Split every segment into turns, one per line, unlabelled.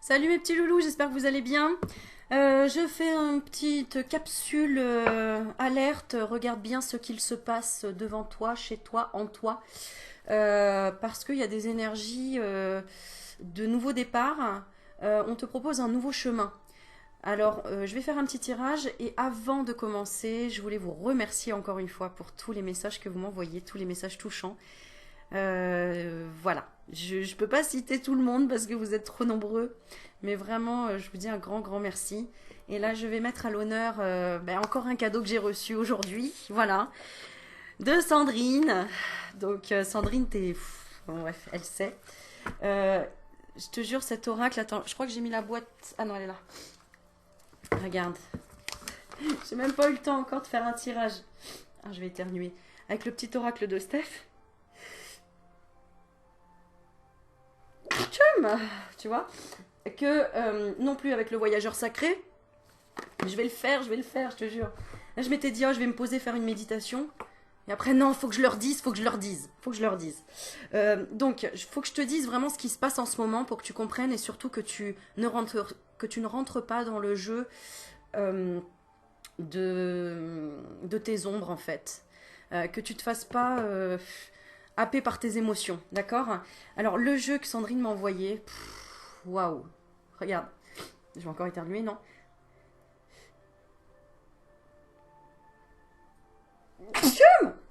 Salut mes petits loulous, j'espère que vous allez bien. Je fais une petite capsule alerte. Regarde bien ce qu'il se passe devant toi, chez toi, en toi. Parce qu'il y a des énergies de nouveau départ. On te propose un nouveau chemin. Alors, je vais faire un petit tirage et avant de commencer, je voulais vous remercier encore une fois pour tous les messages que vous m'envoyez, tous les messages touchants. Voilà, je ne peux pas citer tout le monde parce que vous êtes trop nombreux, mais vraiment, je vous dis un grand, grand merci. Et là, je vais mettre à l'honneur encore un cadeau que j'ai reçu aujourd'hui, voilà, de Sandrine. Donc, Sandrine, bon, bref, elle sait. Euh, je te jure, cet oracle, attends, je crois que j'ai mis la boîte. Ah non, elle est là. Regarde, j'ai même pas eu le temps encore de faire un tirage. Ah, je vais éternuer. Avec le petit oracle de Steph. Tu vois, que non plus avec le voyageur sacré, je vais le faire, je te jure. Là, je m'étais dit, oh, je vais me poser faire une méditation. Et après, non, faut que je leur dise, faut que je leur dise, faut que je leur dise. Donc, faut que je te dise vraiment ce qui se passe en ce moment pour que tu comprennes et surtout que tu ne rentres pas dans le jeu euh, de tes ombres, en fait. Que tu te fasses pas happé par tes émotions, d'accord? Alors, le jeu que Sandrine m'a envoyé, waouh, regarde, je vais encore éternuer, non?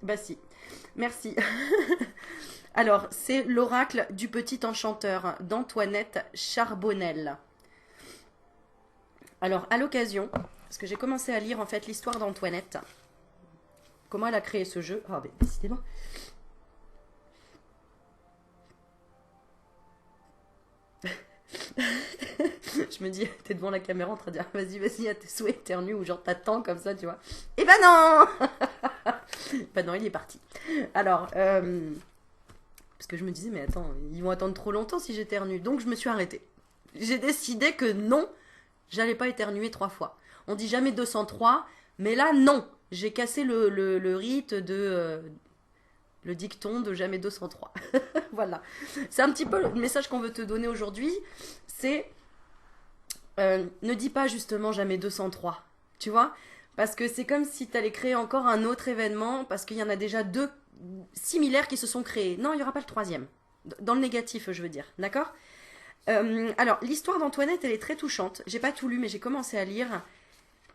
Bah si, merci. Alors, c'est l'oracle du petit enchanteur d'Antoinette Charbonnel. Alors, à l'occasion, parce que j'ai commencé à lire en fait l'histoire d'Antoinette, comment elle a créé ce jeu. Ah, mais décidément. Je me dis, t'es devant la caméra en train de dire, vas-y, vas-y, à tes souhaits éternues, ou genre t'attends comme ça, tu vois. Eh ben non. Bah non, il est parti. Alors, parce que je me disais, mais attends, ils vont attendre trop longtemps si j'éternue. Donc je me suis arrêtée. J'ai décidé que non, j'allais pas éternuer 3 fois. On dit jamais 203, mais là, non. J'ai cassé le rite le dicton de jamais 203. Voilà. C'est un petit peu le message qu'on veut te donner aujourd'hui. C'est ne dis pas justement jamais 203. Tu vois? Parce que c'est comme si tu allais créer encore un autre événement, parce qu'il y en a déjà deux similaires qui se sont créés. Non, il n'y aura pas le troisième. Dans le négatif, je veux dire. D'accord? Alors, l'histoire d'Antoinette, elle est très touchante. J'ai pas tout lu, mais j'ai commencé à lire.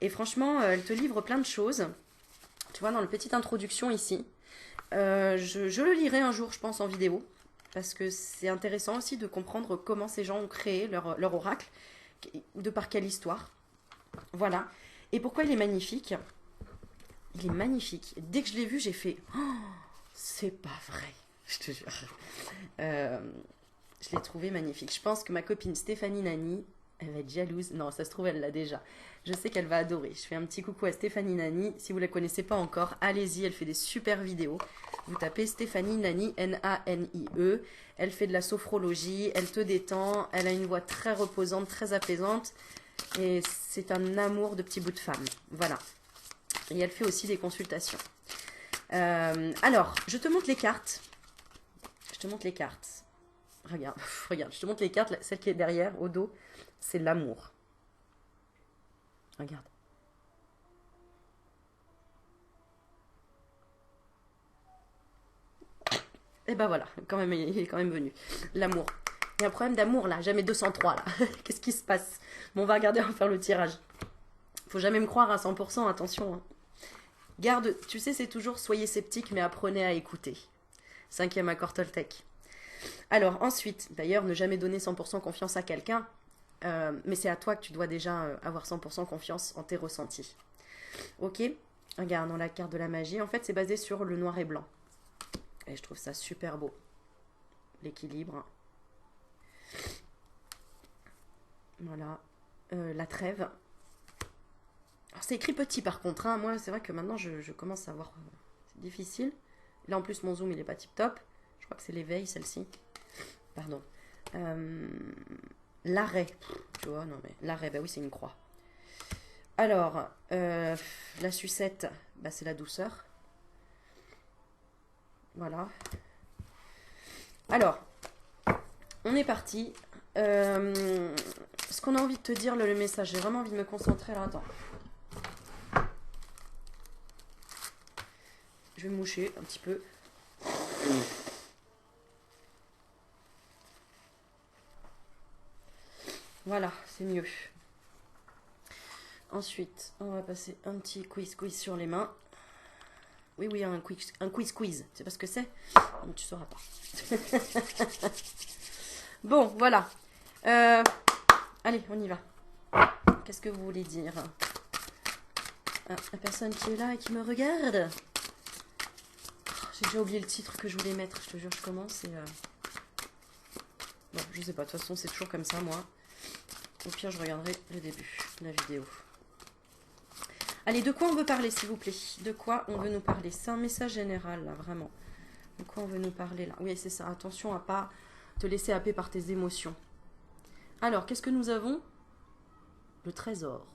Et franchement, elle te livre plein de choses. Tu vois, dans la petite introduction ici. Je le lirai un jour, je pense, en vidéo. Parce que c'est intéressant aussi de comprendre comment ces gens ont créé leur oracle. De par quelle histoire. Voilà. Et pourquoi il est magnifique? Il est magnifique. Dès que je l'ai vu, j'ai fait oh, c'est pas vrai. Je te jure. Euh, je l'ai trouvé magnifique. Je pense que ma copine Stéphanie Nani, elle va être jalouse. Non, ça se trouve, elle l'a déjà. Je sais qu'elle va adorer. Je fais un petit coucou à Stéphanie Nani. Si vous ne la connaissez pas encore, allez-y. Elle fait des super vidéos. Vous tapez Stéphanie Nani, N-A-N-I-E. Elle fait de la sophrologie. Elle te détend. Elle a une voix très reposante, très apaisante. Et c'est un amour de petit bout de femme. Voilà. Et elle fait aussi des consultations. Alors, je te montre les cartes. Je te montre les cartes. Regarde, regarde, je te montre les cartes. Celle qui est derrière, au dos, c'est l'amour. Regarde. Et ben voilà, quand même, il est quand même venu. L'amour. Il y a un problème d'amour là, jamais 203 là. Qu'est-ce qui se passe? Bon, on va regarder, on va faire le tirage. Faut jamais me croire à 100%, attention. Hein. Garde, tu sais, c'est toujours soyez sceptique, mais apprenez à écouter. Cinquième accord Toltec. Alors ensuite, d'ailleurs, ne jamais donner 100% confiance à quelqu'un, mais c'est à toi que tu dois déjà avoir 100% confiance en tes ressentis. Ok? Regardons la carte de la magie. En fait, c'est basé sur le noir et blanc. Et je trouve ça super beau. L'équilibre. Voilà. La trêve. Alors, c'est écrit petit par contre. Hein. Moi, c'est vrai que maintenant, je commence à voir. C'est difficile. Là, en plus, mon zoom, il est pas tip top. Je crois que c'est l'éveil, celle-ci. Pardon. L'arrêt. Tu vois, non mais l'arrêt, bah oui, c'est une croix. Alors, la sucette, bah, c'est la douceur. Voilà. Alors, on est parti. qu'on a envie de te dire, le message? J'ai vraiment envie de me concentrer là. Attends. Je vais me moucher un petit peu. Voilà, c'est mieux. Ensuite, on va passer un petit quiz sur les mains. Oui, oui, un quiz. Tu sais pas ce que c'est? Non, tu sauras pas. Bon, voilà. Allez, on y va. Qu'est-ce que vous voulez dire? Ah, la personne qui est là et qui me regarde. J'ai déjà oublié le titre que je voulais mettre. Je te jure, je commence et... Bon, je sais pas. De toute façon, c'est toujours comme ça, moi. Au pire, je regarderai le début de la vidéo. Allez, de quoi on veut parler, s'il vous plaît? De quoi on veut nous parler? C'est un message général, là, vraiment. De quoi on veut nous parler, là? Oui, c'est ça. Attention à pas te laisser happer par tes émotions. Alors, qu'est-ce que nous avons? Le trésor.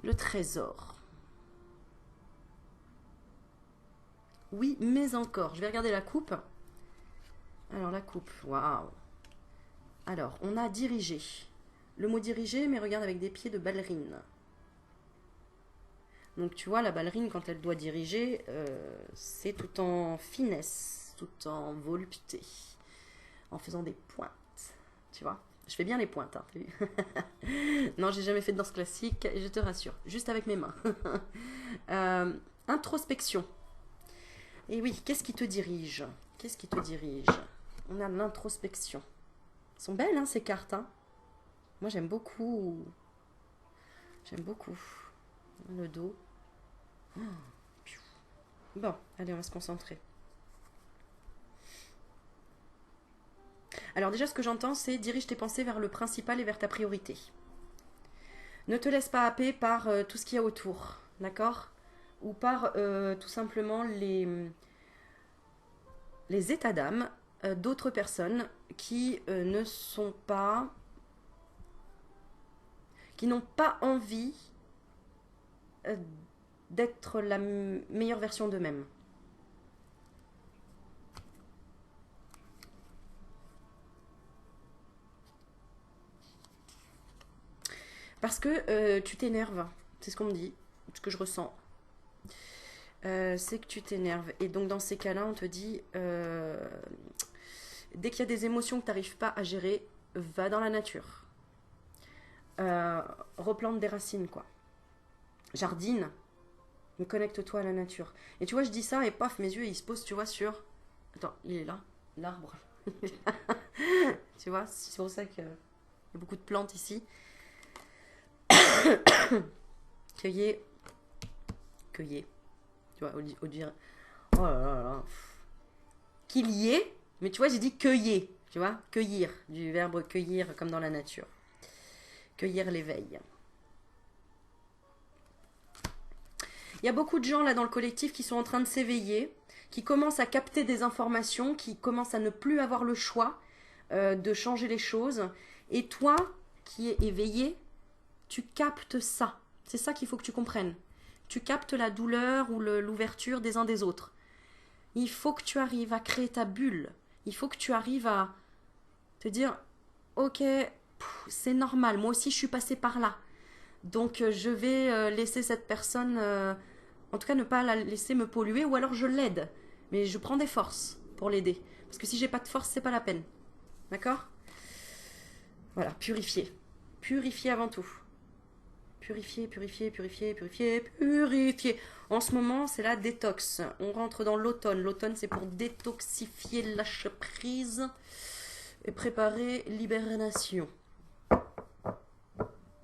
Le trésor. Oui, mais encore. Je vais regarder la coupe. Alors, la coupe. Waouh. Alors, on a dirigé. Le mot diriger, mais regarde avec des pieds de ballerine. Donc tu vois, la ballerine, quand elle doit diriger, c'est tout en finesse, tout en volupté, en faisant des pointes. Tu vois, je fais bien les pointes. Hein, non, j'ai jamais fait de danse classique, et je te rassure, juste avec mes mains. Introspection. Et oui, qu'est-ce qui te dirige? Qu'est-ce qui te dirige? On a l'introspection. Elles sont belles, hein, ces cartes. Hein. Moi, j'aime beaucoup. J'aime beaucoup. Le dos. Oh. Bon, allez, on va se concentrer. Alors déjà, ce que j'entends, c'est dirige tes pensées vers le principal et vers ta priorité. Ne te laisse pas happer par tout ce qu'il y a autour, d'accord? Ou par tout simplement les états d'âme d'autres personnes qui ne sont pas... qui n'ont pas envie d'être la meilleure version d'eux-mêmes. Parce que tu t'énerves, c'est ce qu'on me dit, ce que je ressens. C'est que tu t'énerves. Et donc dans ces cas-là, on te dit, dès qu'il y a des émotions que tu n'arrives pas à gérer, va dans la nature. Replante des racines, quoi. Jardine, mais connecte-toi à la nature. Et tu vois, je dis ça et paf, mes yeux, ils se posent, tu vois, sur... Attends, il est là, l'arbre. Tu vois, c'est pour ça qu'il y a beaucoup de plantes ici. Cueillez. Tu vois, au dire... Oh là là là. Qu'il y ait, mais tu vois, j'ai dit cueiller. Tu vois, cueillir, du verbe cueillir comme dans la nature. Cueillir l'éveil. Il y a beaucoup de gens là dans le collectif qui sont en train de s'éveiller, qui commencent à capter des informations, qui commencent à ne plus avoir le choix de changer les choses. Et toi, qui es éveillé, tu captes ça. C'est ça qu'il faut que tu comprennes. Tu captes la douleur ou l'ouverture des uns des autres. Il faut que tu arrives à créer ta bulle. Il faut que tu arrives à te dire, ok, c'est normal, moi aussi je suis passée par là. Donc je vais laisser cette personne, en tout cas ne pas la laisser me polluer, ou alors je l'aide. Mais je prends des forces pour l'aider. Parce que si j'ai pas de force, c'est pas la peine. D'accord? Voilà, purifier. Purifier avant tout. Purifier, purifier, purifier, purifier, purifier. En ce moment, c'est la détox. On rentre dans l'automne. L'automne, c'est pour détoxifier, lâcher prise et préparer l'hibernation.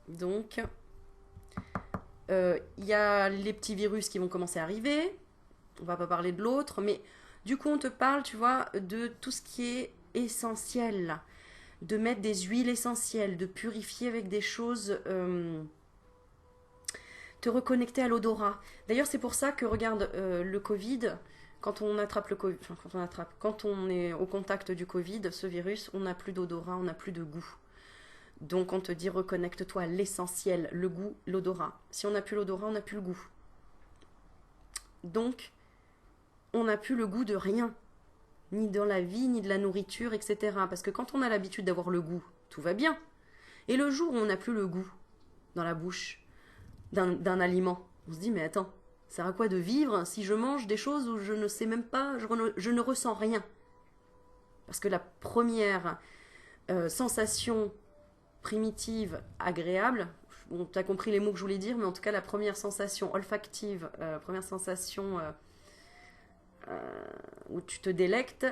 Donc, y a les petits virus qui vont commencer à arriver. On va pas parler de l'autre, mais du coup, on te parle, tu vois, de tout ce qui est essentiel. De mettre des huiles essentielles, de purifier avec des choses... te reconnecter à l'odorat. D'ailleurs, c'est pour ça que, regarde, le Covid, quand on attrape le Covid, enfin, quand on est au contact du Covid, ce virus, on n'a plus d'odorat, on n'a plus de goût. Donc, on te dit, reconnecte-toi à l'essentiel, le goût, l'odorat. Si on n'a plus l'odorat, on n'a plus le goût. Donc, on n'a plus le goût de rien. ni dans la vie, ni de la nourriture, etc. Parce que quand on a l'habitude d'avoir le goût, tout va bien. Et le jour où on n'a plus le goût dans la bouche d'un aliment, on se dit mais attends, ça sert à quoi de vivre si je mange des choses où je ne sais même pas, je ne ressens rien. Parce que la première sensation primitive, agréable, bon, tu as compris les mots que je voulais dire, mais en tout cas la première sensation olfactive, première sensation où tu te délectes,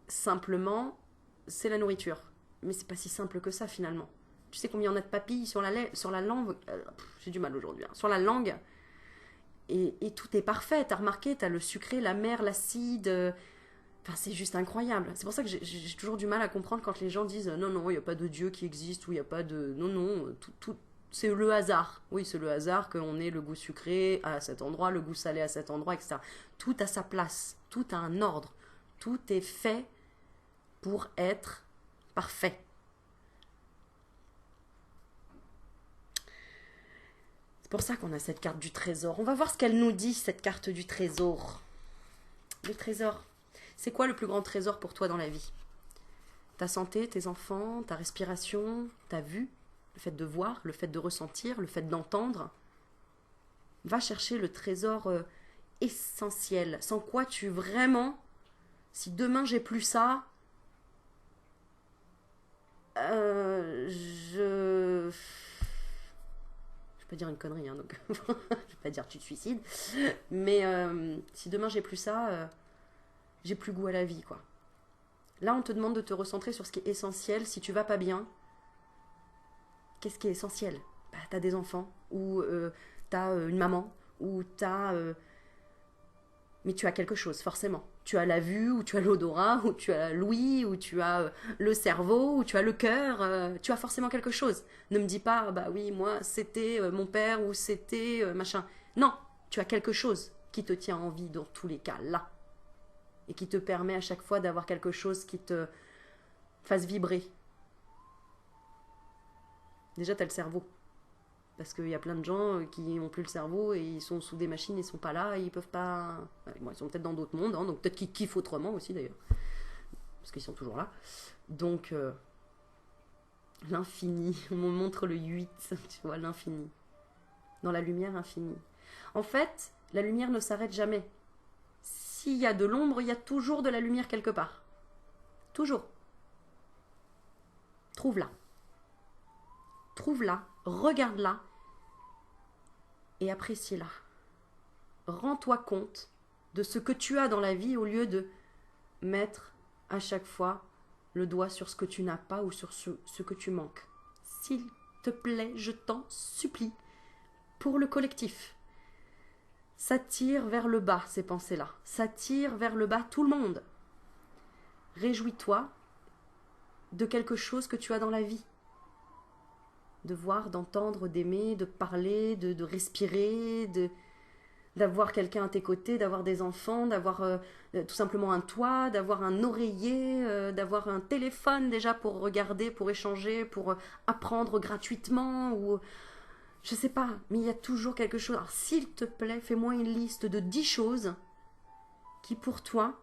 simplement, c'est la nourriture. Mais c'est pas si simple que ça finalement. Tu sais combien on a de papilles sur la langue, j'ai du mal aujourd'hui, hein, sur la langue, et tout est parfait. T'as remarqué, t'as le sucré, l'amer, l'acide. Enfin, c'est juste incroyable. C'est pour ça que j'ai toujours du mal à comprendre quand les gens disent non, non, il n'y a pas de Dieu qui existe, ou il n'y a pas de. Non, non, tout, c'est le hasard. Oui, c'est le hasard qu'on ait le goût sucré à cet endroit, le goût salé à cet endroit, etc. Tout a sa place, tout a un ordre, tout est fait pour être parfait. C'est pour ça qu'on a cette carte du trésor. On va voir ce qu'elle nous dit, cette carte du trésor. Le trésor. C'est quoi le plus grand trésor pour toi dans la vie? Ta santé, tes enfants, ta respiration, ta vue, le fait de voir, le fait de ressentir, le fait d'entendre. Va chercher le trésor essentiel, sans quoi tu vraiment, si demain j'ai plus ça, je vais pas dire une connerie, hein, donc je vais pas dire tu te suicides, mais si demain j'ai plus ça, j'ai plus goût à la vie, quoi. Là, on te demande de te recentrer sur ce qui est essentiel. Si tu vas pas bien, qu'est-ce qui est essentiel? Bah, t'as des enfants, ou t'as une maman, ou t'as... mais tu as quelque chose, forcément. Tu as la vue, ou tu as l'odorat, ou tu as l'ouïe, ou tu as le cerveau, ou tu as le cœur. Tu as forcément quelque chose. Ne me dis pas, bah oui, moi, c'était mon père, ou c'était machin. Non, tu as quelque chose qui te tient en vie dans tous les cas, là. Et qui te permet à chaque fois d'avoir quelque chose qui te fasse vibrer. Déjà, tu as le cerveau. Parce qu'il y a plein de gens qui n'ont plus le cerveau et ils sont sous des machines, ils sont pas là, et ils peuvent pas... Bon, ils sont peut-être dans d'autres mondes, hein, donc peut-être qu'ils kiffent autrement aussi d'ailleurs. Parce qu'ils sont toujours là. Donc, l'infini. On me montre le 8, tu vois, l'infini. Dans la lumière infinie. En fait, la lumière ne s'arrête jamais. S'il y a de l'ombre, il y a toujours de la lumière quelque part. Toujours. Trouve-la. Trouve-la, regarde-la et apprécie-la. Rends-toi compte de ce que tu as dans la vie au lieu de mettre à chaque fois le doigt sur ce que tu n'as pas ou sur ce que tu manques. S'il te plaît, je t'en supplie, pour le collectif. Ça tire vers le bas, ces pensées-là. Ça tire vers le bas tout le monde. Réjouis-toi de quelque chose que tu as dans la vie. De voir, d'entendre, d'aimer, de parler, de respirer, d'avoir quelqu'un à tes côtés, d'avoir des enfants, d'avoir tout simplement un toit, d'avoir un oreiller, d'avoir un téléphone déjà pour regarder, pour échanger, pour apprendre gratuitement ou... Je sais pas, mais il y a toujours quelque chose. Alors s'il te plaît, fais-moi une liste de 10 choses qui pour toi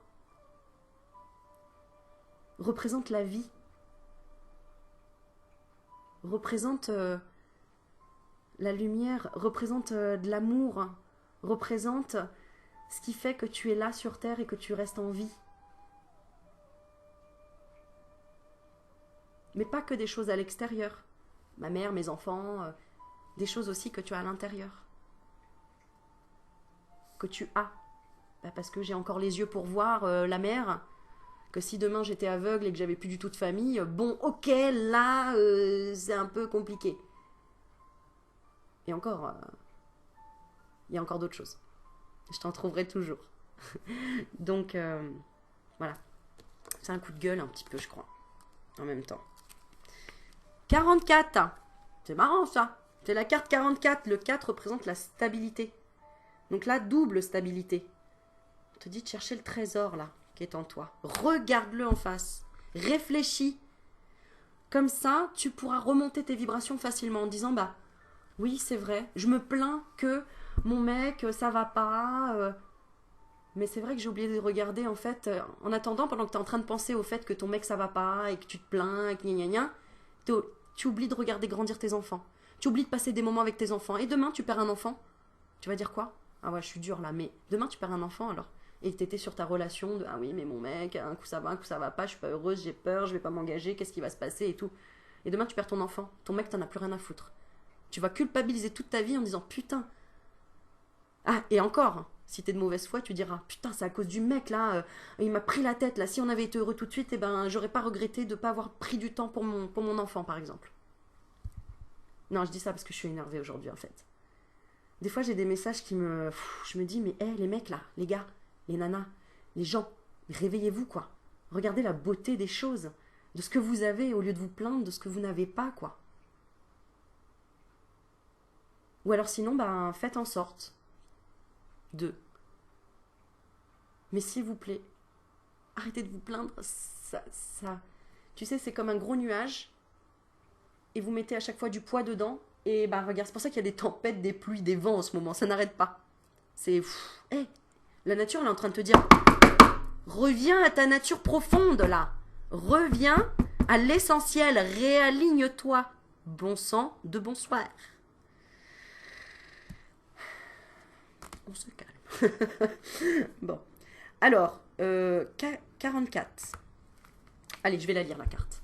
représentent la vie. Représentent la lumière, représentent de l'amour, représentent ce qui fait que tu es là sur Terre et que tu restes en vie. Mais pas que des choses à l'extérieur. Ma mère, mes enfants... des choses aussi que tu as à l'intérieur. Que tu as. Bah parce que j'ai encore les yeux pour voir la mer. Que si demain j'étais aveugle et que j'avais plus du tout de famille, bon, ok, là, c'est un peu compliqué. Et encore, il y a encore d'autres choses. Je t'en trouverai toujours. Donc, voilà. C'est un coup de gueule un petit peu, je crois. En même temps. 44. C'est marrant, ça. C'est la carte 44. Le 4 représente la stabilité. Donc là, double stabilité. On te dit de chercher le trésor, là, qui est en toi. Regarde-le en face. Réfléchis. Comme ça, tu pourras remonter tes vibrations facilement en disant, bah, oui, c'est vrai, je me plains que mon mec, ça va pas. Mais c'est vrai que j'ai oublié de regarder, en fait, en attendant, pendant que tu es en train de penser au fait que ton mec ça va pas, et que tu te plains, et que gna gna gna, tu oublies de regarder grandir tes enfants. Tu oublies de passer des moments avec tes enfants. Et demain, tu perds un enfant. Tu vas dire quoi? Ah ouais, je suis dure là, mais demain, tu perds un enfant alors. Et t'étais sur ta relation de ah oui, mais mon mec, un coup ça va, un coup ça va pas, je suis pas heureuse, j'ai peur, je vais pas m'engager, qu'est-ce qui va se passer et tout. Et demain, tu perds ton enfant. Ton mec, t'en as plus rien à foutre. Tu vas culpabiliser toute ta vie en disant putain. Ah, et encore, si t'es de mauvaise foi, tu diras putain, c'est à cause du mec là, il m'a pris la tête là. Si on avait été heureux tout de suite, eh ben, j'aurais pas regretté de pas avoir pris du temps pour mon enfant, par exemple. Non, je dis ça parce que je suis énervée aujourd'hui en fait. Des fois, j'ai des messages qui me. Je me dis, mais hé, les mecs là, les gars, les nanas, les gens, réveillez-vous quoi. Regardez la beauté des choses, de ce que vous avez au lieu de vous plaindre de ce que vous n'avez pas quoi. Ou alors sinon, ben, faites en sorte de. Mais s'il vous plaît, arrêtez de vous plaindre, ça. Tu sais, c'est comme un gros nuage, et vous mettez à chaque fois du poids dedans, et bah regarde, c'est pour ça qu'il y a des tempêtes, des pluies, des vents en ce moment, ça n'arrête pas. C'est. Hey, la nature, elle est en train de te dire reviens à ta nature profonde là. Reviens à l'essentiel, réaligne-toi. Bon sang de bonsoir. On se calme. Bon. Alors, 44. Allez, je vais la lire la carte.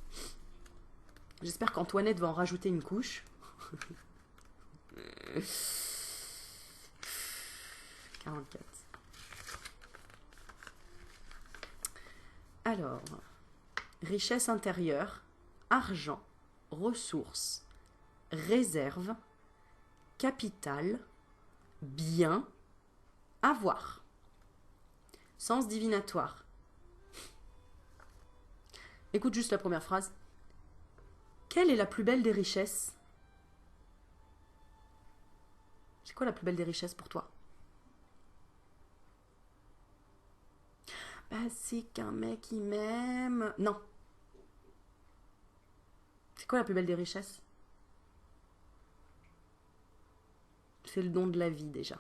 J'espère qu'Antoinette va en rajouter une couche. 44. Alors, richesse intérieure, argent, ressources, réserve, capital, bien, avoir. Sens divinatoire. Écoute juste la première phrase. Quelle est la plus belle des richesses? C'est quoi la plus belle des richesses pour toi? Bah, c'est qu'un mec il m'aime. Non. C'est quoi la plus belle des richesses? C'est le don de la vie déjà.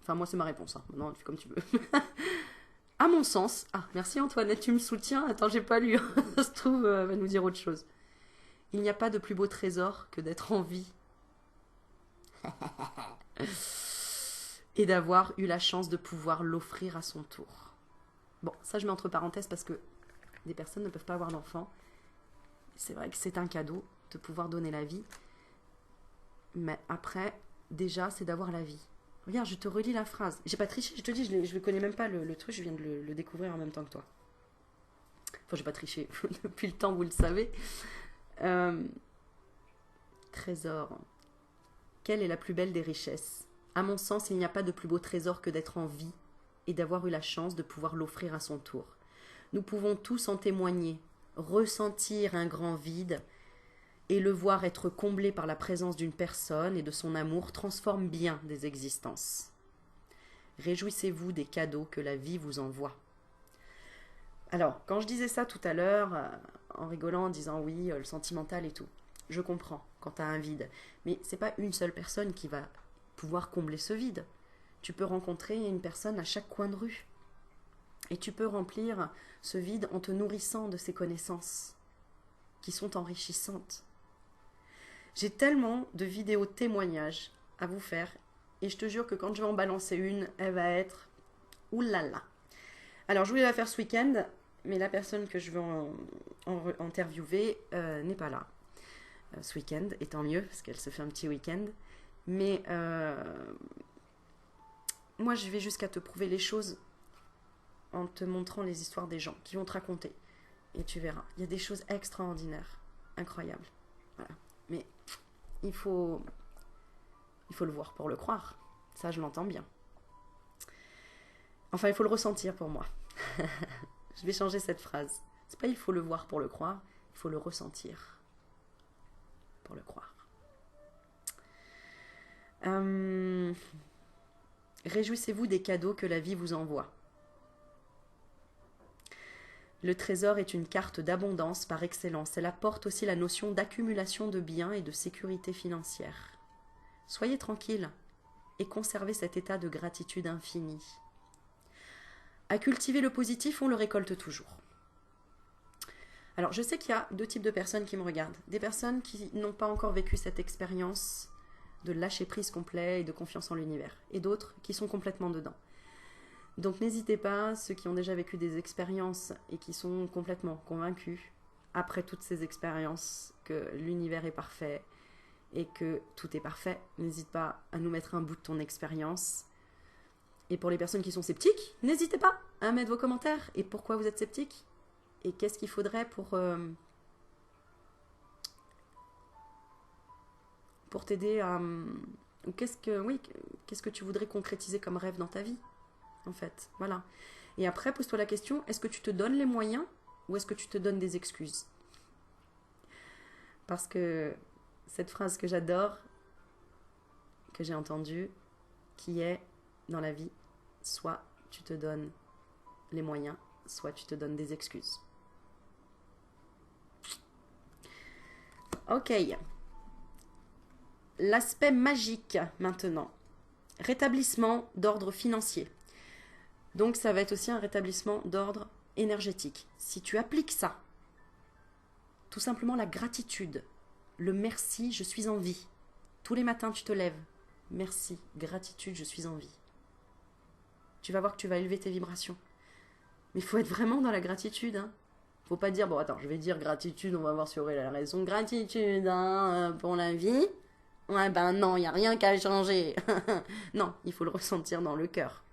Enfin, moi, c'est ma réponse. Hein. Maintenant, fais comme tu veux. À mon sens. Ah, merci Antoinette, tu me soutiens. Attends, j'ai pas lu. Ça se trouve, va nous dire autre chose. Il n'y a pas de plus beau trésor que d'être en vie. Et d'avoir eu la chance de pouvoir l'offrir à son tour. Bon, ça je mets entre parenthèses parce que des personnes ne peuvent pas avoir d'enfants. C'est vrai que c'est un cadeau de pouvoir donner la vie. Mais après, déjà, c'est d'avoir la vie. Regarde, je te relis la phrase. J'ai pas triché, je te dis, je ne connais même pas le truc, je viens de le découvrir en même temps que toi. Enfin, j'ai pas triché depuis le temps, vous le savez. Trésor. Quelle est la plus belle des richesses? À mon sens, il n'y a pas de plus beau trésor que d'être en vie et d'avoir eu la chance de pouvoir l'offrir à son tour. Nous pouvons tous en témoigner, ressentir un grand vide et le voir être comblé par la présence d'une personne et de son amour transforme bien des existences. Réjouissez-vous des cadeaux que la vie vous envoie. Alors, quand je disais ça tout à l'heure, en rigolant, en disant oui, le sentimental et tout, je comprends quand tu as un vide. Mais c'est pas une seule personne qui va pouvoir combler ce vide. Tu peux rencontrer une personne à chaque coin de rue. Et tu peux remplir ce vide en te nourrissant de ses connaissances, qui sont enrichissantes. J'ai tellement de vidéos témoignages à vous faire, et je te jure que quand je vais en balancer une, elle va être oulala. Alors, je voulais la faire ce week-end, mais la personne que je veux interviewer n'est pas là ce week-end, et tant mieux, parce qu'elle se fait un petit week-end. Mais moi, je vais jusqu'à te prouver les choses en te montrant les histoires des gens qui vont te raconter. Et tu verras, il y a des choses extraordinaires, incroyables. Voilà. Mais il faut le voir pour le croire. Ça, je l'entends bien. Enfin, il faut le ressentir pour moi. Je vais changer cette phrase. C'est pas il faut le voir pour le croire, il faut le ressentir pour le croire. Réjouissez-vous des cadeaux que la vie vous envoie. Le trésor est une carte d'abondance par excellence. Elle apporte aussi la notion d'accumulation de biens et de sécurité financière. Soyez tranquille et conservez cet état de gratitude infinie. À cultiver le positif, on le récolte toujours. Alors, je sais qu'il y a deux types de personnes qui me regardent. Des personnes qui n'ont pas encore vécu cette expérience de lâcher prise complet et de confiance en l'univers. Et d'autres qui sont complètement dedans. Donc, n'hésitez pas, ceux qui ont déjà vécu des expériences et qui sont complètement convaincus, après toutes ces expériences, que l'univers est parfait et que tout est parfait, n'hésite pas à nous mettre un bout de ton expérience. Et pour les personnes qui sont sceptiques, n'hésitez pas à mettre vos commentaires. Et pourquoi vous êtes sceptiques ? Et qu'est-ce qu'il faudrait pour t'aider à... Ou qu'est-ce que tu voudrais concrétiser comme rêve dans ta vie, en fait. Voilà. Et après, pose-toi la question, est-ce que tu te donnes les moyens ou est-ce que tu te donnes des excuses ? Parce que cette phrase que j'adore, que j'ai entendue, qui est dans la vie, soit tu te donnes les moyens, soit tu te donnes des excuses. Ok. L'aspect magique maintenant. Rétablissement d'ordre financier. Donc ça va être aussi un rétablissement d'ordre énergétique. Si tu appliques ça, tout simplement la gratitude, le merci, je suis en vie. Tous les matins tu te lèves. Merci, gratitude, je suis en vie. Tu vas voir que tu vas élever tes vibrations. Mais il faut être vraiment dans la gratitude, hein. Faut pas dire, bon attends, je vais dire gratitude, on va voir si Aurèle a raison. Gratitude pour la vie. Ouais, ben non, il n'y a rien qu'à changer. Non, il faut le ressentir dans le cœur.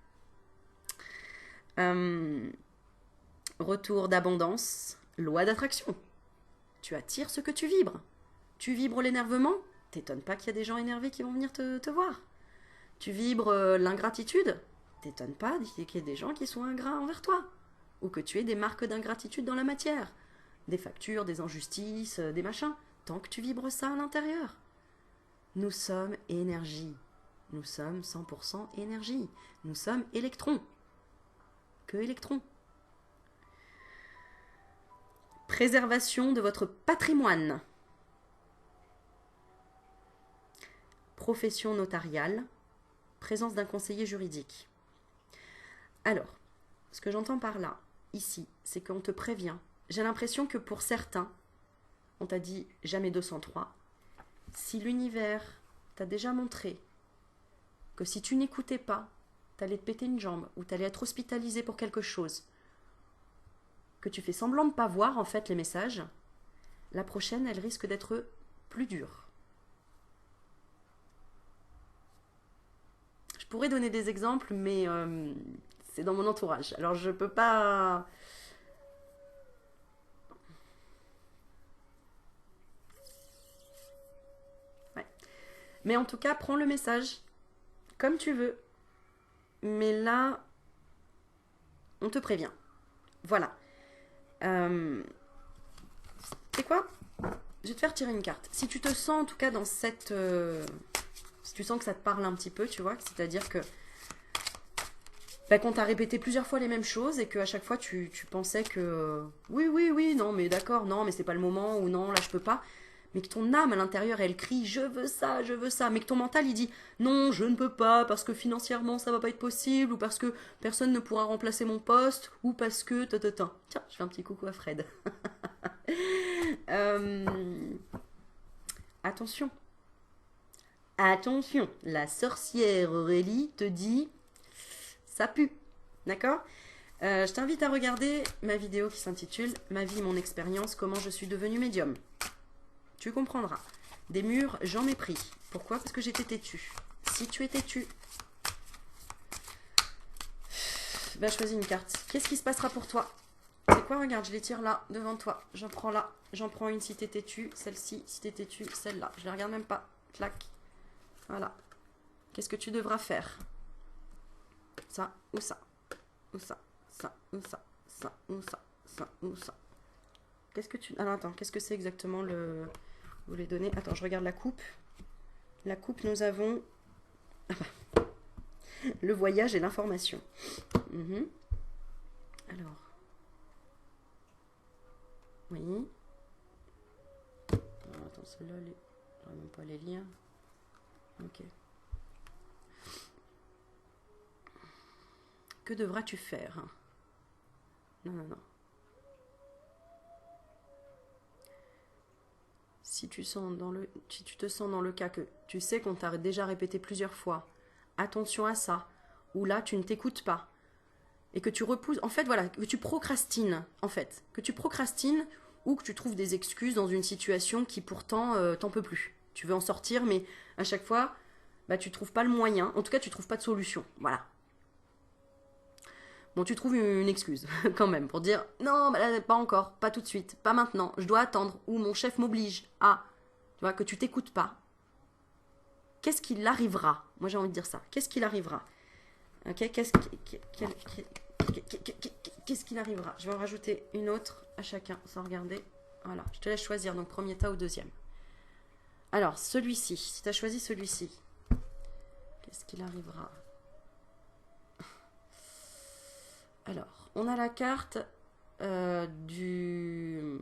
Retour d'abondance, loi d'attraction. Tu attires ce que tu vibres. Tu vibres l'énervement, t'étonnes pas qu'il y a des gens énervés qui vont venir te voir. Tu vibres l'ingratitude, t'étonnes pas qu'il y ait des gens qui sont ingrats envers toi. Ou que tu aies des marques d'ingratitude dans la matière. Des factures, des injustices, des machins. Tant que tu vibres ça à l'intérieur. Nous sommes énergie. Nous sommes 100% énergie. Nous sommes électrons. Que électrons. Préservation de votre patrimoine. Profession notariale. Présence d'un conseiller juridique. Alors, ce que j'entends par là, ici, c'est qu'on te prévient. J'ai l'impression que pour certains, on t'a dit jamais 203. Si l'univers t'a déjà montré que si tu n'écoutais pas, t'allais te péter une jambe ou t'allais être hospitalisé pour quelque chose, que tu fais semblant de ne pas voir en fait les messages, la prochaine, elle risque d'être plus dure. Je pourrais donner des exemples, mais c'est dans mon entourage. Alors je peux pas... Ouais. Mais en tout cas, prends le message comme tu veux. Mais là, on te prévient. Voilà. C'est quoi ? Je vais te faire tirer une carte. Si tu te sens en tout cas dans cette... si tu sens que ça te parle un petit peu, tu vois, c'est-à-dire que qu'on t'a répété plusieurs fois les mêmes choses et qu'à chaque fois tu pensais que oui, non, mais d'accord, non, mais c'est pas le moment, ou non, là je peux pas. Mais que ton âme à l'intérieur, elle crie je veux ça, mais que ton mental il dit non, je ne peux pas parce que financièrement ça va pas être possible, ou parce que personne ne pourra remplacer mon poste, ou parce que Tiens, je fais un petit coucou à Fred. Attention. Attention, la sorcière Aurélie te dit ça pue, d'accord ? Je t'invite à regarder ma vidéo qui s'intitule Ma vie, mon expérience, comment je suis devenue médium. Tu comprendras. Des murs, j'en ai pris. Pourquoi ? Parce que j'étais têtue. Si tu es têtue, choisis une carte. Qu'est-ce qui se passera pour toi ? C'est quoi ? Regarde, je les tire là, devant toi. J'en prends là. J'en prends une si t'es têtue. Celle-ci, si t'es têtue. Celle-là. Je les regarde même pas. Clac. Voilà. Qu'est-ce que tu devras faire ? Ça ou ça. Ou ça. Ça ou ça. Ça ou ça. Ça ou ça. Qu'est-ce que tu... Alors attends, qu'est-ce que c'est exactement le... Vous les donnez... Attends, je regarde la coupe. La coupe, nous avons... le voyage et l'information. Alors... Oui. Alors, attends, celle-là, je n'arrive même pas à les lire. Ok. Que devras-tu faire ? Non, non, non. Si tu te sens dans le cas que tu sais qu'on t'a déjà répété plusieurs fois, attention à ça, ou là tu ne t'écoutes pas, et que tu repousses, en fait voilà, que tu procrastines, en fait, que tu procrastines ou que tu trouves des excuses dans une situation qui pourtant t'en peut plus. Tu veux en sortir, mais à chaque fois, bah tu trouves pas le moyen, en tout cas tu trouves pas de solution, voilà. Bon, tu trouves une excuse quand même pour dire non, bah là, pas encore, pas tout de suite, pas maintenant, je dois attendre, ou mon chef m'oblige à, tu vois, que tu t'écoutes pas. Qu'est-ce qu'il arrivera? Moi j'ai envie de dire ça. Qu'est-ce qu'il arrivera? Ok, qu'est-ce qu'il arrivera? Je vais en rajouter une autre à chacun sans regarder. Voilà, je te laisse choisir, donc premier tas ou deuxième. Alors, celui-ci, si tu as choisi celui-ci, qu'est-ce qu'il arrivera? Alors, on a la carte du...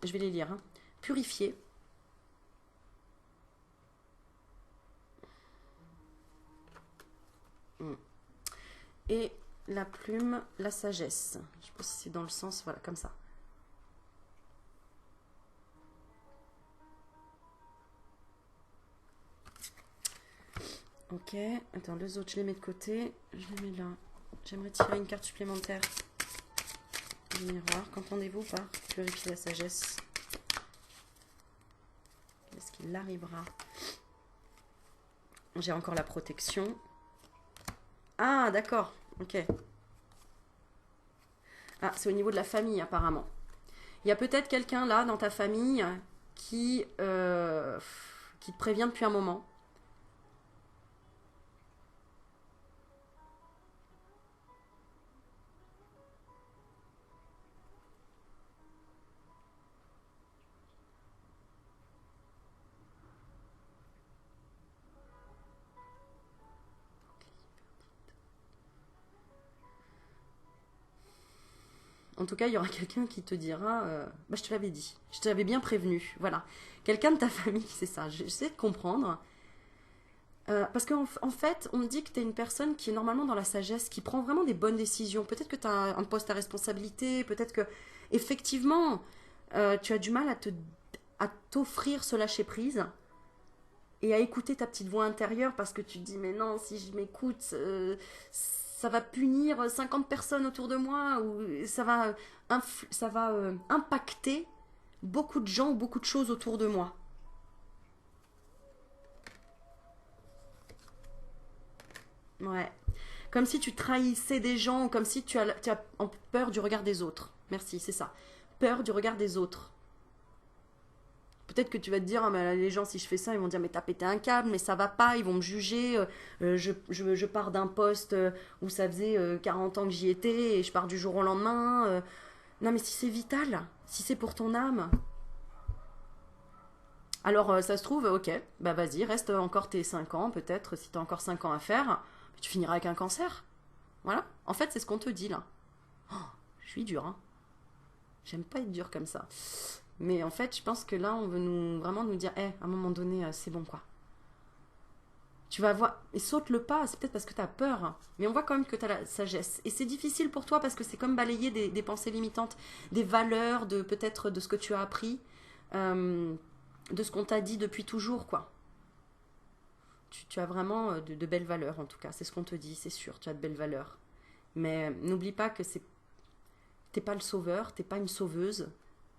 Je vais les lire. Hein. Purifié. Et la plume, la sagesse. Je ne sais pas si c'est dans le sens, voilà, comme ça. Ok, attends, les autres, je les mets de côté. Je les mets là. J'aimerais tirer une carte supplémentaire du miroir. Qu'entendez-vous par purifier la sagesse? Qu'est-ce qu'il arrivera? J'ai encore la protection. Ah, d'accord. Ok. Ah, c'est au niveau de la famille, apparemment. Il y a peut-être quelqu'un là, dans ta famille, qui te prévient depuis un moment. En tout cas, il y aura quelqu'un qui te dira bah, je te l'avais dit, je te l'avais bien prévenu. Voilà. Quelqu'un de ta famille, c'est ça. J'essaie de comprendre. Parce qu'en fait, on me dit que tu es une personne qui est normalement dans la sagesse, qui prend vraiment des bonnes décisions. Peut-être que tu as un poste à responsabilité, peut-être que, effectivement, tu as du mal à t'offrir ce lâcher-prise et à écouter ta petite voix intérieure parce que tu te dis, mais non, si je m'écoute, ça va punir 50 personnes autour de moi ou ça va impacter beaucoup de gens ou beaucoup de choses autour de moi. Ouais. Comme si tu trahissais des gens ou comme si tu as peur du regard des autres. Merci, c'est ça. Peur du regard des autres. Peut-être que tu vas te dire, ah, mais les gens, si je fais ça, ils vont dire, mais t'as pété un câble, mais ça va pas, ils vont me juger. Je pars d'un poste où ça faisait 40 ans que j'y étais et je pars du jour au lendemain. Non, mais si c'est vital, si c'est pour ton âme, alors ça se trouve, ok, bah vas-y, reste encore tes 5 ans, peut-être, si t'as encore 5 ans à faire, tu finiras avec un cancer. Voilà. En fait, c'est ce qu'on te dit là. Oh, je suis dure, hein. J'aime pas être dure comme ça. Mais en fait, je pense que là, on veut vraiment nous dire, à un moment donné, c'est bon quoi. Tu vas voir, et saute le pas, c'est peut-être parce que tu as peur, mais on voit quand même que tu as la sagesse. Et c'est difficile pour toi parce que c'est comme balayer des pensées limitantes, des valeurs, peut-être de ce que tu as appris, de ce qu'on t'a dit depuis toujours, quoi. Tu as vraiment de belles valeurs, en tout cas, c'est ce qu'on te dit, c'est sûr, tu as de belles valeurs. Mais n'oublie pas que t'es pas le sauveur, t'es pas une sauveuse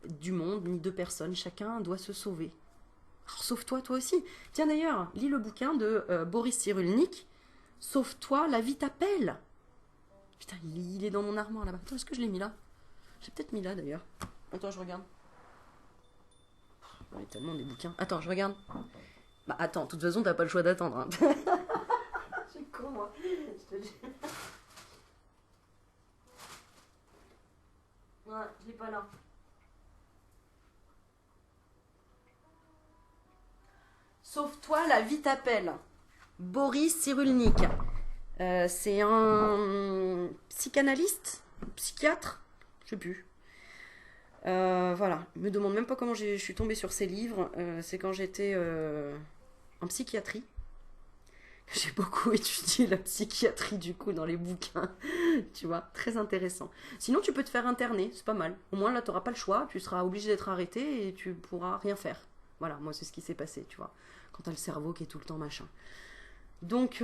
du monde, ni de personne, chacun doit se sauver. Alors, sauve-toi toi aussi. Tiens d'ailleurs, lis le bouquin de Boris Cyrulnik. Sauve-toi, la vie t'appelle. Putain, il est dans mon armoire là-bas. Attends, est-ce que je l'ai mis là? J'ai peut-être mis là d'ailleurs. Attends, je regarde. Il y a tellement des bouquins. Attends, je regarde. Bah attends, de toute façon, t'as pas le choix d'attendre. Hein. Je suis con, moi. Je te dis. Ouais, je l'ai pas là. Sauve-toi, la vie t'appelle. Boris Cyrulnik. C'est un psychanalyste, psychiatre, je sais plus. Voilà, je me demande même pas comment je suis tombée sur ces livres. C'est quand j'étais en psychiatrie J'ai beaucoup étudié la psychiatrie du coup dans les bouquins, tu vois, très intéressant. Sinon, tu peux te faire interner, c'est pas mal. Au moins là, tu n'auras pas le choix, tu seras obligé d'être arrêté et tu pourras rien faire. Voilà, moi c'est ce qui s'est passé, tu vois, quand t'as le cerveau qui est tout le temps machin. Donc,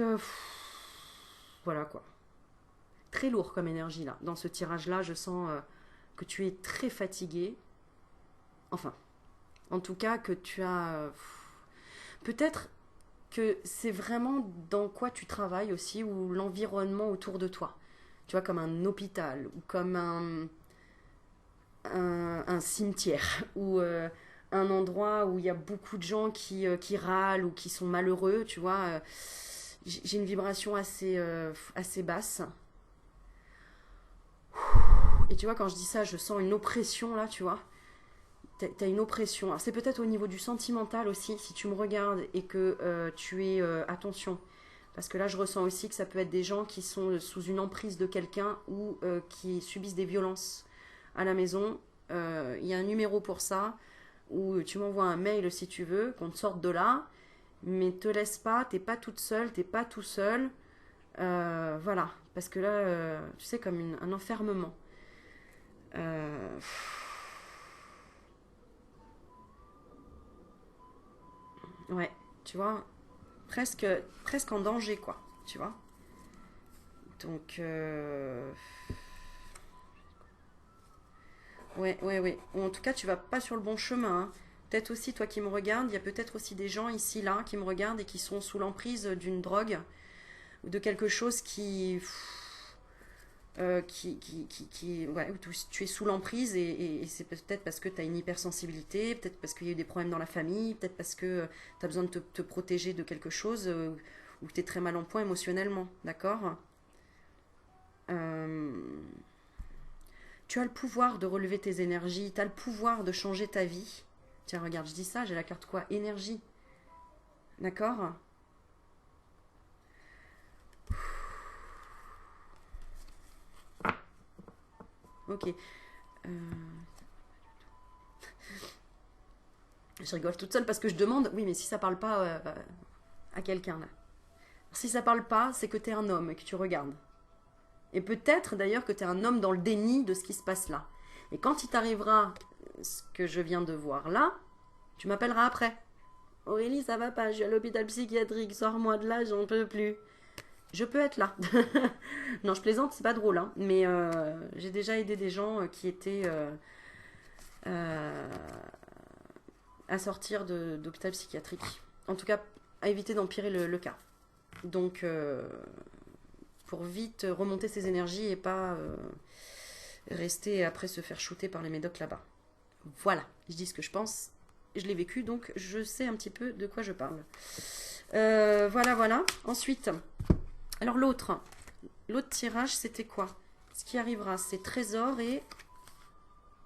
voilà quoi. Très lourd comme énergie là. Dans ce tirage-là, je sens que tu es très fatigué. Enfin, en tout cas, que tu as... peut-être que c'est vraiment dans quoi tu travailles aussi, ou l'environnement autour de toi. Tu vois, comme un hôpital, ou comme un cimetière, ou un endroit où il y a beaucoup de gens qui râlent ou qui sont malheureux, tu vois. J'ai une vibration assez basse. Et tu vois, quand je dis ça, je sens une oppression là, tu vois. T'as une oppression. Alors, c'est peut-être au niveau du sentimental aussi, si tu me regardes et que tu es... attention, parce que là, je ressens aussi que ça peut être des gens qui sont sous une emprise de quelqu'un ou qui subissent des violences à la maison. Il y a un numéro pour ça, ou tu m'envoies un mail si tu veux, qu'on te sorte de là, mais te laisse pas, t'es pas toute seule, t'es pas tout seul. Voilà, parce que là, tu sais, comme un enfermement. Euh, ouais, tu vois, presque en danger, quoi, tu vois. Donc, ouais, ouais, ouais. En tout cas, tu vas pas sur le bon chemin, hein. Peut-être aussi, toi qui me regardes, il y a peut-être aussi des gens ici, là, qui me regardent et qui sont sous l'emprise d'une drogue ou de quelque chose ouais, où tu es sous l'emprise et c'est peut-être parce que tu as une hypersensibilité, peut-être parce qu'il y a eu des problèmes dans la famille, peut-être parce que tu as besoin de te protéger de quelque chose ou que tu es très mal en point émotionnellement, d'accord. Euh, Tu as le pouvoir de relever tes énergies, tu as le pouvoir de changer ta vie. Tiens, regarde, je dis ça, j'ai la carte quoi? Énergie, d'accord. Ok. Euh, je rigole toute seule parce que je demande, oui, mais si ça parle pas à quelqu'un là. Si ça parle pas, c'est que tu es un homme et que tu regardes. Et peut-être d'ailleurs que tu es un homme dans le déni de ce qui se passe là. Et quand il t'arrivera ce que je viens de voir là, tu m'appelleras après. Aurélie, ça va pas, je suis à l'hôpital psychiatrique, sors-moi de là, j'en peux plus. Je peux être là. Non, je plaisante, c'est pas drôle, hein, mais j'ai déjà aidé des gens qui étaient euh, à sortir d'hôpital psychiatrique. En tout cas, à éviter d'empirer le cas. Donc, pour vite remonter ses énergies et pas rester et après se faire shooter par les médocs là-bas. Voilà, je dis ce que je pense. Je l'ai vécu, donc je sais un petit peu de quoi je parle. Voilà, voilà. Ensuite, alors l'autre tirage, c'était quoi? Ce qui arrivera, c'est trésor et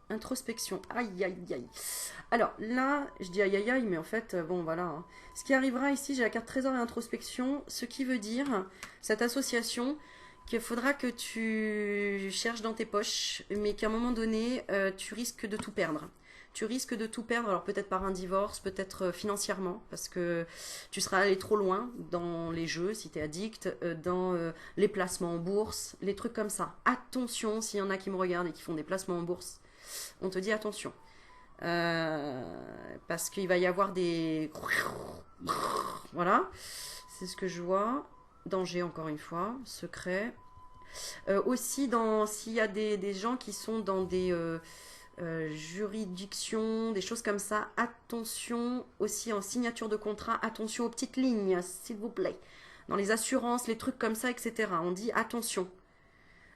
introspection. Aïe, aïe, aïe. Alors là, je dis aïe, aïe, aïe, mais en fait, bon, voilà, hein. Ce qui arrivera ici, j'ai la carte trésor et introspection, ce qui veut dire, cette association, qu'il faudra que tu cherches dans tes poches, mais qu'à un moment donné, tu risques de tout perdre. Tu risques de tout perdre, alors peut-être par un divorce, peut-être financièrement, parce que tu seras allé trop loin dans les jeux, si tu es addict, dans les placements en bourse, les trucs comme ça. Attention, s'il y en a qui me regardent et qui font des placements en bourse, on te dit attention. Parce qu'il va y avoir des... Voilà, c'est ce que je vois. Danger, encore une fois, secret. Aussi, s'il y a des gens qui sont dans des juridictions, des choses comme ça, attention aussi en signature de contrat, attention aux petites lignes, s'il vous plaît. Dans les assurances, les trucs comme ça, etc. On dit attention.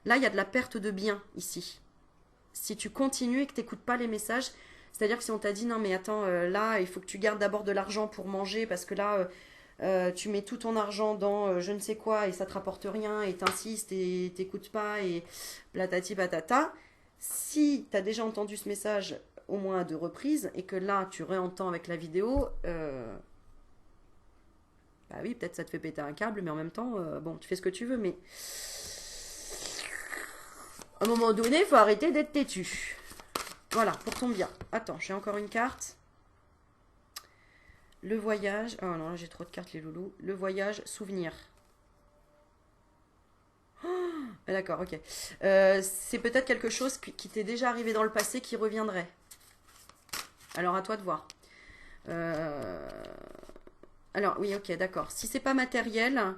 Là, il y a de la perte de biens ici. Si tu continues et que tu n'écoutes pas les messages, c'est-à-dire que si on t'a dit non mais attends, là il faut que tu gardes d'abord de l'argent pour manger parce que là tu mets tout ton argent dans je ne sais quoi et ça te rapporte rien et t'insistes et t'écoutes pas et platati patata. Si tu as déjà entendu ce message au moins à 2 reprises et que là tu réentends avec la vidéo, bah oui peut-être ça te fait péter un câble mais en même temps bon tu fais ce que tu veux mais à un moment donné il faut arrêter d'être têtu. Voilà, pour ton bien. Attends, j'ai encore une carte. Le voyage. Oh non, là j'ai trop de cartes, les loulous. Le voyage, souvenir. Ah, d'accord, ok. C'est peut-être quelque chose qui t'est déjà arrivé dans le passé qui reviendrait. Alors à toi de voir. Alors oui, ok, d'accord. Si c'est pas matériel,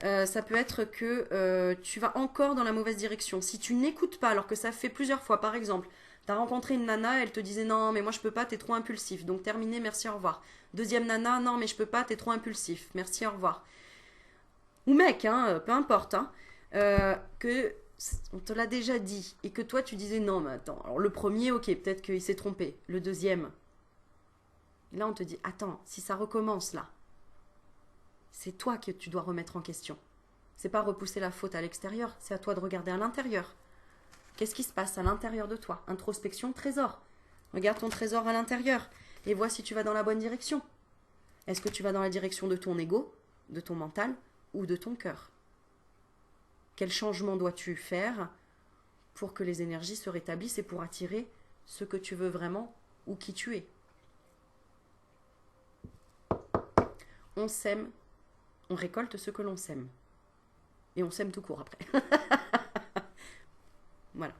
ça peut être que tu vas encore dans la mauvaise direction. Si tu n'écoutes pas, alors que ça fait plusieurs fois, par exemple, tu as rencontré une nana, elle te disait non, mais moi je peux pas, t'es trop impulsif. Donc terminé, merci, au revoir. Deuxième nana, non, mais je peux pas, t'es trop impulsif. Merci, au revoir. Ou mec, hein, peu importe, hein, que on te l'a déjà dit et que toi tu disais non, mais attends. Alors le premier, ok, peut-être qu'il s'est trompé. Le deuxième, là on te dit attends, si ça recommence là, c'est toi que tu dois remettre en question. C'est pas repousser la faute à l'extérieur, c'est à toi de regarder à l'intérieur. Qu'est-ce qui se passe à l'intérieur de toi? Introspection, trésor. Regarde ton trésor à l'intérieur et vois si tu vas dans la bonne direction. Est-ce que tu vas dans la direction de ton ego, de ton mental ou de ton cœur? Quel changement dois-tu faire pour que les énergies se rétablissent et pour attirer ce que tu veux vraiment ou qui tu es? On sème, on récolte ce que l'on sème. Et on sème tout court après. Voilà.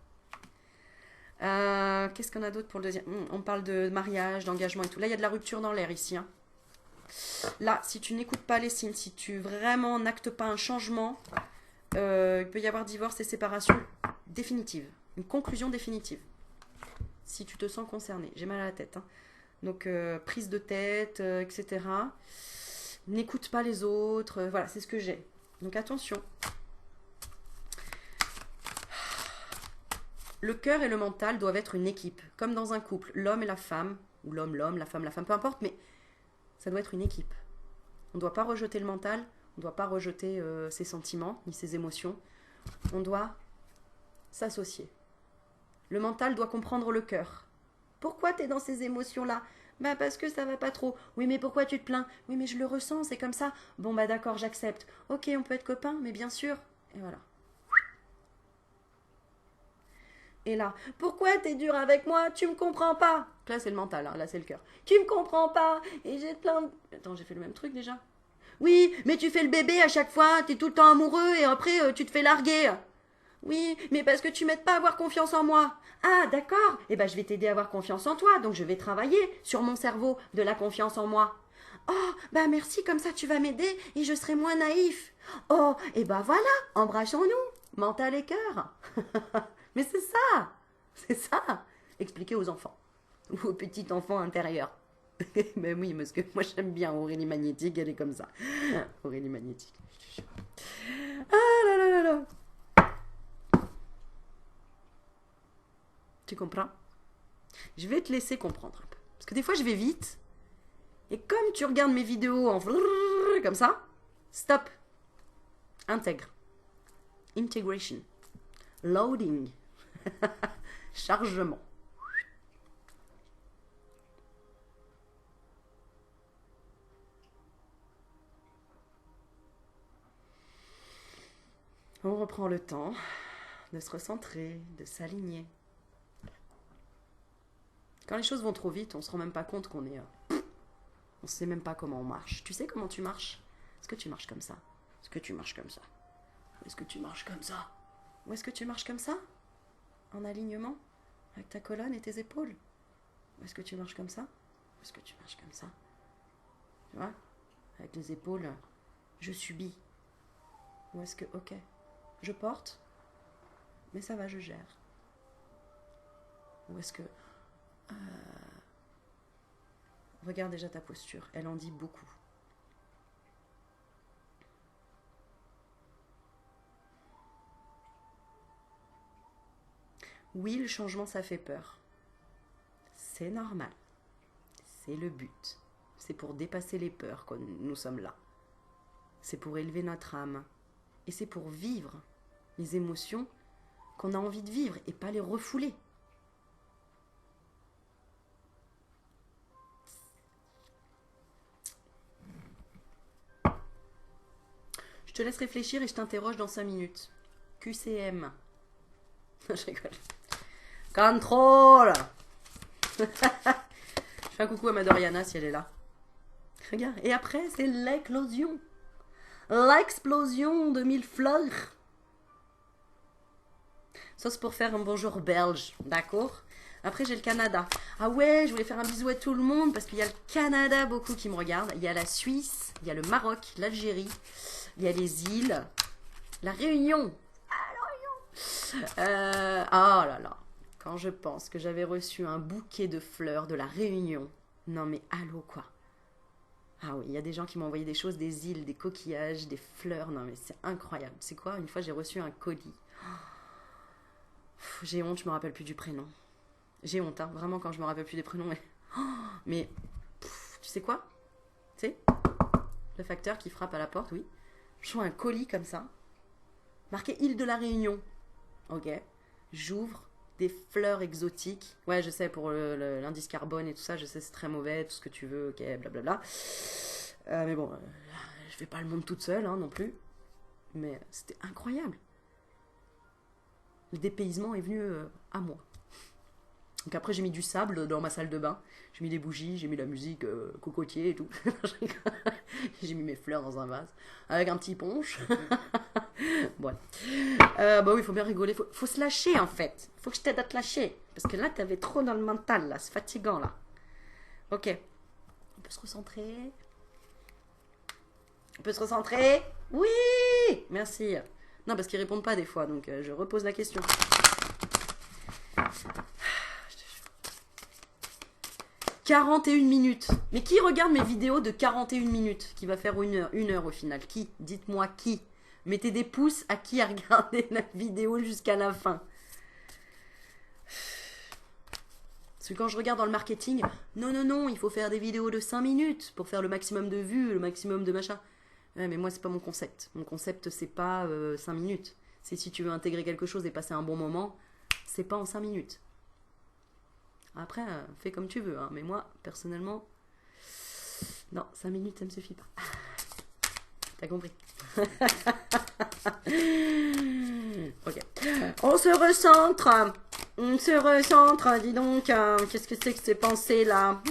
Qu'est-ce qu'on a d'autre pour le deuxième? On parle de mariage, d'engagement et tout. Là, il y a de la rupture dans l'air ici. Hein. Là, si tu n'écoutes pas les signes, si tu vraiment n'actes pas un changement, il peut y avoir divorce et séparation définitive. Une conclusion définitive. Si tu te sens concerné. J'ai mal à la tête. Hein. Donc, prise de tête, etc. N'écoute pas les autres. Voilà, c'est ce que j'ai. Donc, attention. Le cœur et le mental doivent être une équipe, comme dans un couple, l'homme et la femme, ou l'homme, la femme, peu importe, mais ça doit être une équipe. On ne doit pas rejeter le mental, on ne doit pas rejeter ses sentiments, ni ses émotions. On doit s'associer. Le mental doit comprendre le cœur. Pourquoi tu es dans ces émotions-là? Bah parce que ça va pas trop. Oui, mais pourquoi tu te plains? Oui, mais je le ressens, c'est comme ça. Bon, bah d'accord, j'accepte. Ok, on peut être copains, mais bien sûr. Et voilà. Et là, pourquoi t'es dur avec moi? Tu me comprends pas. Là, c'est le mental, hein, là, c'est le cœur. Tu me comprends pas. Et j'ai plein de... Attends, j'ai fait le même truc déjà. Oui, mais tu fais le bébé à chaque fois, t'es tout le temps amoureux et après tu te fais larguer. Oui, mais parce que tu m'aides pas à avoir confiance en moi. Ah, d'accord. Eh ben, je vais t'aider à avoir confiance en toi. Donc, je vais travailler sur mon cerveau de la confiance en moi. Oh, bah merci, comme ça tu vas m'aider et je serai moins naïf. Oh, et ben voilà, embrassons-nous, mental et cœur. Mais c'est ça, c'est ça. Expliquez aux enfants ou aux petits enfants intérieurs. Ben oui, parce que moi j'aime bien Aurélie Magnétique, elle est comme ça. Aurélie Magnétique. Ah là là là là. Tu comprends? Je vais te laisser comprendre un peu. Parce que des fois je vais vite. Et comme tu regardes mes vidéos en comme ça, stop. Intègre. Integration. Loading. Chargement. On reprend le temps de se recentrer, de s'aligner. Quand les choses vont trop vite, on se rend même pas compte qu'on est... on sait même pas comment on marche. Tu sais comment tu marches? Est-ce que tu marches comme ça? Est-ce que tu marches comme ça? Est-ce que tu marches comme ça? Ou est-ce que tu marches comme ça? En alignement? Avec ta colonne et tes épaules? Ou est-ce que tu marches comme ça? Ou est-ce que tu marches comme ça? Tu vois? Avec les épaules, je subis. Ou est-ce que, ok, je porte, mais ça va, je gère. Ou est-ce que... regarde déjà ta posture, elle en dit beaucoup. Oui, le changement, ça fait peur. C'est normal. C'est le but. C'est pour dépasser les peurs que nous sommes là. C'est pour élever notre âme. Et c'est pour vivre les émotions qu'on a envie de vivre et pas les refouler. Je te laisse réfléchir et je t'interroge dans 5 minutes. QCM. Je rigole. Contrôle. Je fais un coucou à Madoriana si elle est là. Regarde. Et après, c'est l'éclosion. L'explosion de 1000 fleurs. Ça, c'est pour faire un bonjour belge. D'accord? Après, j'ai le Canada. Ah ouais, je voulais faire un bisou à tout le monde parce qu'il y a le Canada beaucoup qui me regarde. Il y a la Suisse, il y a le Maroc, l'Algérie, il y a les îles, la Réunion. Ah là là. Quand je pense que j'avais reçu un bouquet de fleurs de la Réunion. Non mais allô quoi. Ah oui, il y a des gens qui m'ont envoyé des choses, des îles, des coquillages, des fleurs. Non mais c'est incroyable. C'est quoi? Une fois j'ai reçu un colis. J'ai honte, je me rappelle plus du prénom. J'ai honte, hein, vraiment quand je me rappelle plus des prénoms. Mais tu sais quoi? Tu sais, le facteur qui frappe à la porte, oui. Je vois un colis comme ça, marqué île de la Réunion. Ok. J'ouvre des fleurs exotiques. Ouais, je sais, pour l'indice carbone et tout ça, je sais, c'est très mauvais, tout ce que tu veux, ok, blablabla. Mais bon, je fais pas le monde toute seule, hein, non plus. Mais c'était incroyable. Le dépaysement est venu à moi. Donc après, j'ai mis du sable dans ma salle de bain. J'ai mis des bougies, j'ai mis la musique cocotier et tout. J'ai mis mes fleurs dans un vase. Avec un petit punch. Voilà. Bah oui, il faut bien rigoler. Faut se lâcher, en fait. Faut que je t'aide à te lâcher. Parce que là, t'avais trop dans le mental, là. C'est fatigant, là. Ok. On peut se recentrer. On peut se recentrer. Oui! Merci. Non, parce qu'ils répondent pas des fois. Donc, je repose la question. 41 minutes. Mais qui regarde mes vidéos de 41 minutes? Qui va faire une heure au final? Qui? Dites-moi qui. Mettez des pouces à qui a regardé la vidéo jusqu'à la fin. Parce que quand je regarde dans le marketing, non, il faut faire des vidéos de 5 minutes pour faire le maximum de vues, le maximum de machin. Ouais, mais moi, c'est pas mon concept. Mon concept, c'est pas 5 minutes. C'est si tu veux intégrer quelque chose et passer un bon moment, c'est pas en 5 minutes. Après, fais comme tu veux, hein. Mais moi, personnellement, non, 5 minutes, ça me suffit pas. T'as compris? Ok. On se recentre. On se recentre, dis donc. Qu'est-ce que c'est que ces pensées-là?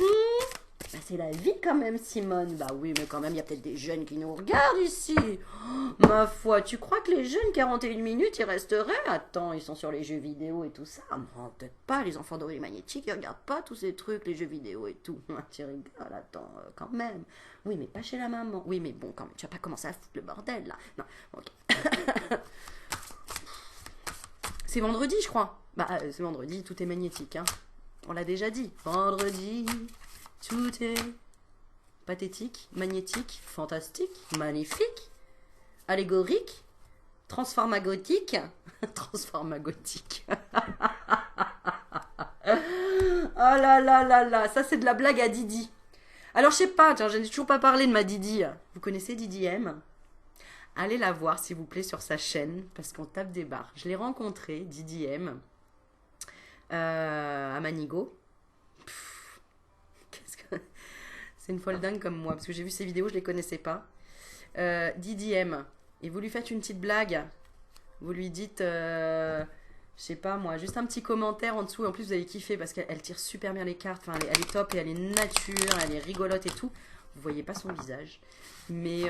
Bah, c'est la vie quand même, Simone. Bah oui, mais quand même, il y a peut-être des jeunes qui nous regardent ici. Oh, ma foi, tu crois que les jeunes, 41 minutes, ils resteraient? Attends, ils sont sur les jeux vidéo et tout ça. Non, peut-être pas, les enfants d'Aurélie Magnétique, ils regardent pas tous ces trucs, les jeux vidéo et tout. Tu rigoles, attends, quand même. Oui, mais pas chez la maman. Oui, mais bon, quand même, tu vas pas commencer à foutre le bordel, là. Non, ok. C'est vendredi, je crois. Bah, c'est vendredi, tout est magnétique, hein. On l'a déjà dit. Vendredi... Tout est pathétique, magnétique, fantastique, magnifique, allégorique, transformagotique. Transformagotique. Oh là là là là, ça c'est de la blague à Didi. Alors je sais pas, tiens, je n'ai toujours pas parlé de ma Didi. Vous connaissez Didi M? Allez la voir s'il vous plaît sur sa chaîne, parce qu'on tape des barres. Je l'ai rencontrée, Didi M, à Manigo. C'est une folle dingue comme moi, parce que j'ai vu ses vidéos, je les connaissais pas. Didi M. Et vous lui faites une petite blague. Vous lui dites, je sais pas moi, juste un petit commentaire en dessous. Et en plus, vous allez kiffer parce qu'elle tire super bien les cartes. Enfin, elle est top et elle est nature, elle est rigolote et tout. Vous voyez pas son visage. Mais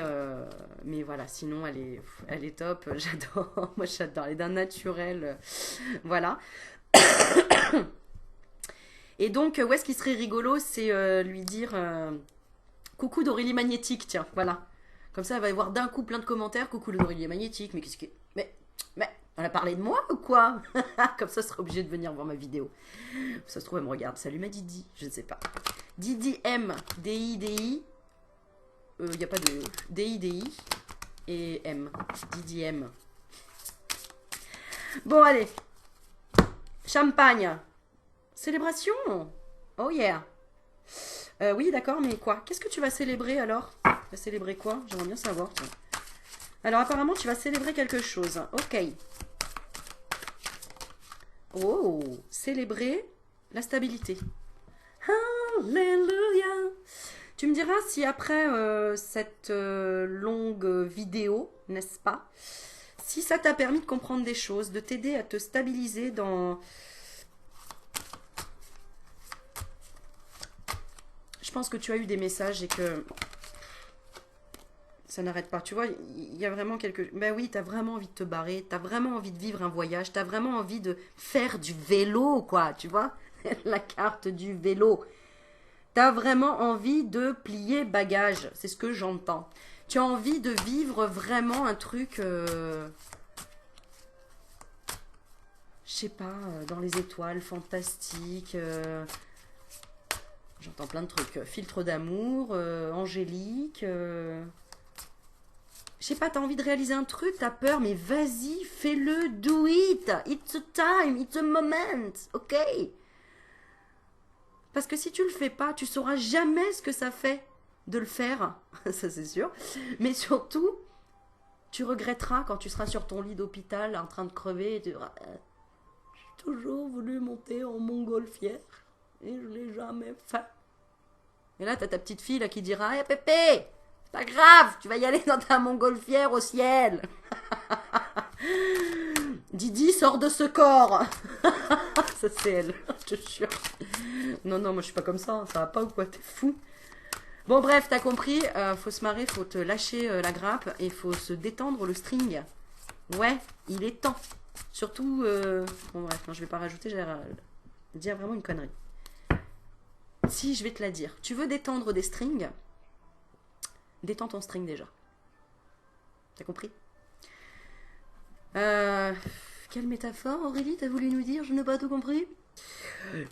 voilà, sinon, elle est top. J'adore. Moi, j'adore. Elle est d'un naturel. Voilà. Et donc, où est-ce qu'il serait rigolo, c'est lui dire coucou d'Aurélie Magnétique, tiens, voilà. Comme ça, elle va y avoir d'un coup plein de commentaires. Coucou d'Aurélie Magnétique, mais qu'est-ce que. Mais, on a parlé de moi ou quoi? Comme ça, elle sera obligée de venir voir ma vidéo. Ça se trouve, elle me regarde. Salut ma Didi, je ne sais pas. Didi M, D-I-D-I. Il n'y a pas de. D-I-D-I. Et M. Didi M. Bon, allez. Champagne. Célébration. Oh yeah. Oui, d'accord, mais quoi? Qu'est-ce que tu vas célébrer alors? Tu vas célébrer quoi? J'aimerais bien savoir. Tiens. Alors, apparemment, tu vas célébrer quelque chose. Ok. Oh, célébrer la stabilité. Alléluia. Tu me diras si après cette longue vidéo, n'est-ce pas, si ça t'a permis de comprendre des choses, de t'aider à te stabiliser dans... Je pense que tu as eu des messages et que ça n'arrête pas. Tu vois, il y a vraiment quelque... Ben oui, tu as vraiment envie de te barrer, tu as vraiment envie de vivre un voyage, tu as vraiment envie de faire du vélo, quoi, tu vois. La carte du vélo. Tu as vraiment envie de plier bagage, c'est ce que j'entends. Tu as envie de vivre vraiment un truc... je sais pas, dans les étoiles, fantastique. J'entends plein de trucs. Filtre d'amour, angélique. Je sais pas, t'as envie de réaliser un truc, t'as peur, mais vas-y, fais-le, do it. It's a time, it's a moment, ok? Parce que si tu le fais pas, tu sauras jamais ce que ça fait de le faire, ça c'est sûr. Mais surtout, tu regretteras quand tu seras sur ton lit d'hôpital en train de crever et tu diras, j'ai toujours voulu monter en montgolfière et je l'ai jamais fait. Et là, t'as ta petite fille là qui dira, hé Pépé, c'est pas grave, tu vas y aller dans ta montgolfière au ciel. Didi, sors de ce corps. Ça c'est elle, je te jure. Non, non, moi je suis pas comme ça, ça va pas ou quoi, t'es fou. Bon bref, t'as compris, faut se marrer, faut te lâcher la grappe et faut se détendre le string. Ouais, il est temps. Surtout, bon bref, non, je vais pas rajouter, j'ai dire vraiment une connerie. Si, je vais te la dire. Tu veux détendre des strings, détends ton string déjà. T'as compris? Quelle métaphore, Aurélie, t'as voulu nous dire? Je n'ai pas tout compris.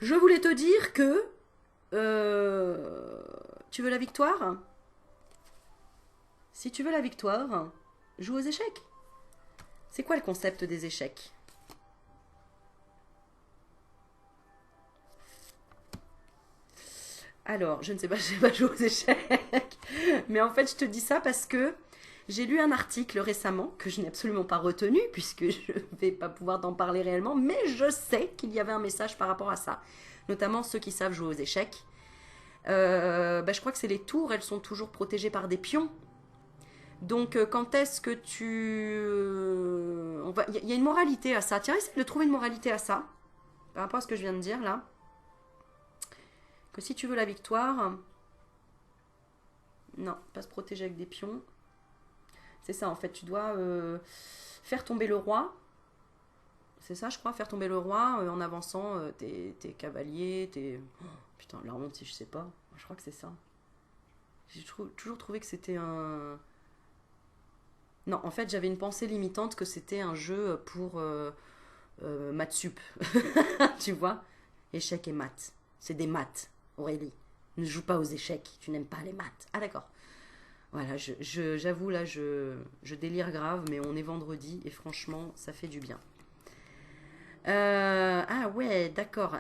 Je voulais te dire que... tu veux la victoire? Si tu veux la victoire, joue aux échecs. C'est quoi le concept des échecs? Alors, je ne sais pas, je sais pas jouer aux échecs. Mais en fait, je te dis ça parce que j'ai lu un article récemment que je n'ai absolument pas retenu puisque je ne vais pas pouvoir t'en parler réellement, mais je sais qu'il y avait un message par rapport à ça. Notamment ceux qui savent jouer aux échecs. Je crois que c'est les tours, elles sont toujours protégées par des pions. Donc, quand est-ce que tu... Il y a une moralité à ça. Tiens, essaye de trouver une moralité à ça. Par rapport à ce que je viens de dire, là. Que si tu veux la victoire... Non, pas se protéger avec des pions. C'est ça, en fait. Tu dois faire tomber le roi. C'est ça, je crois, faire tomber le roi en avançant tes cavaliers, tes... Oh, putain, la honte, si je sais pas. Je crois que c'est ça. J'ai toujours trouvé que c'était un... Non, en fait, j'avais une pensée limitante que c'était un jeu pour maths sup. Tu vois? Échecs et maths. C'est des maths, Aurélie. Ne joue pas aux échecs. Tu n'aimes pas les maths. Ah, d'accord. Voilà, j'avoue, là, je délire grave, mais on est vendredi et franchement, ça fait du bien. Ah ouais, d'accord.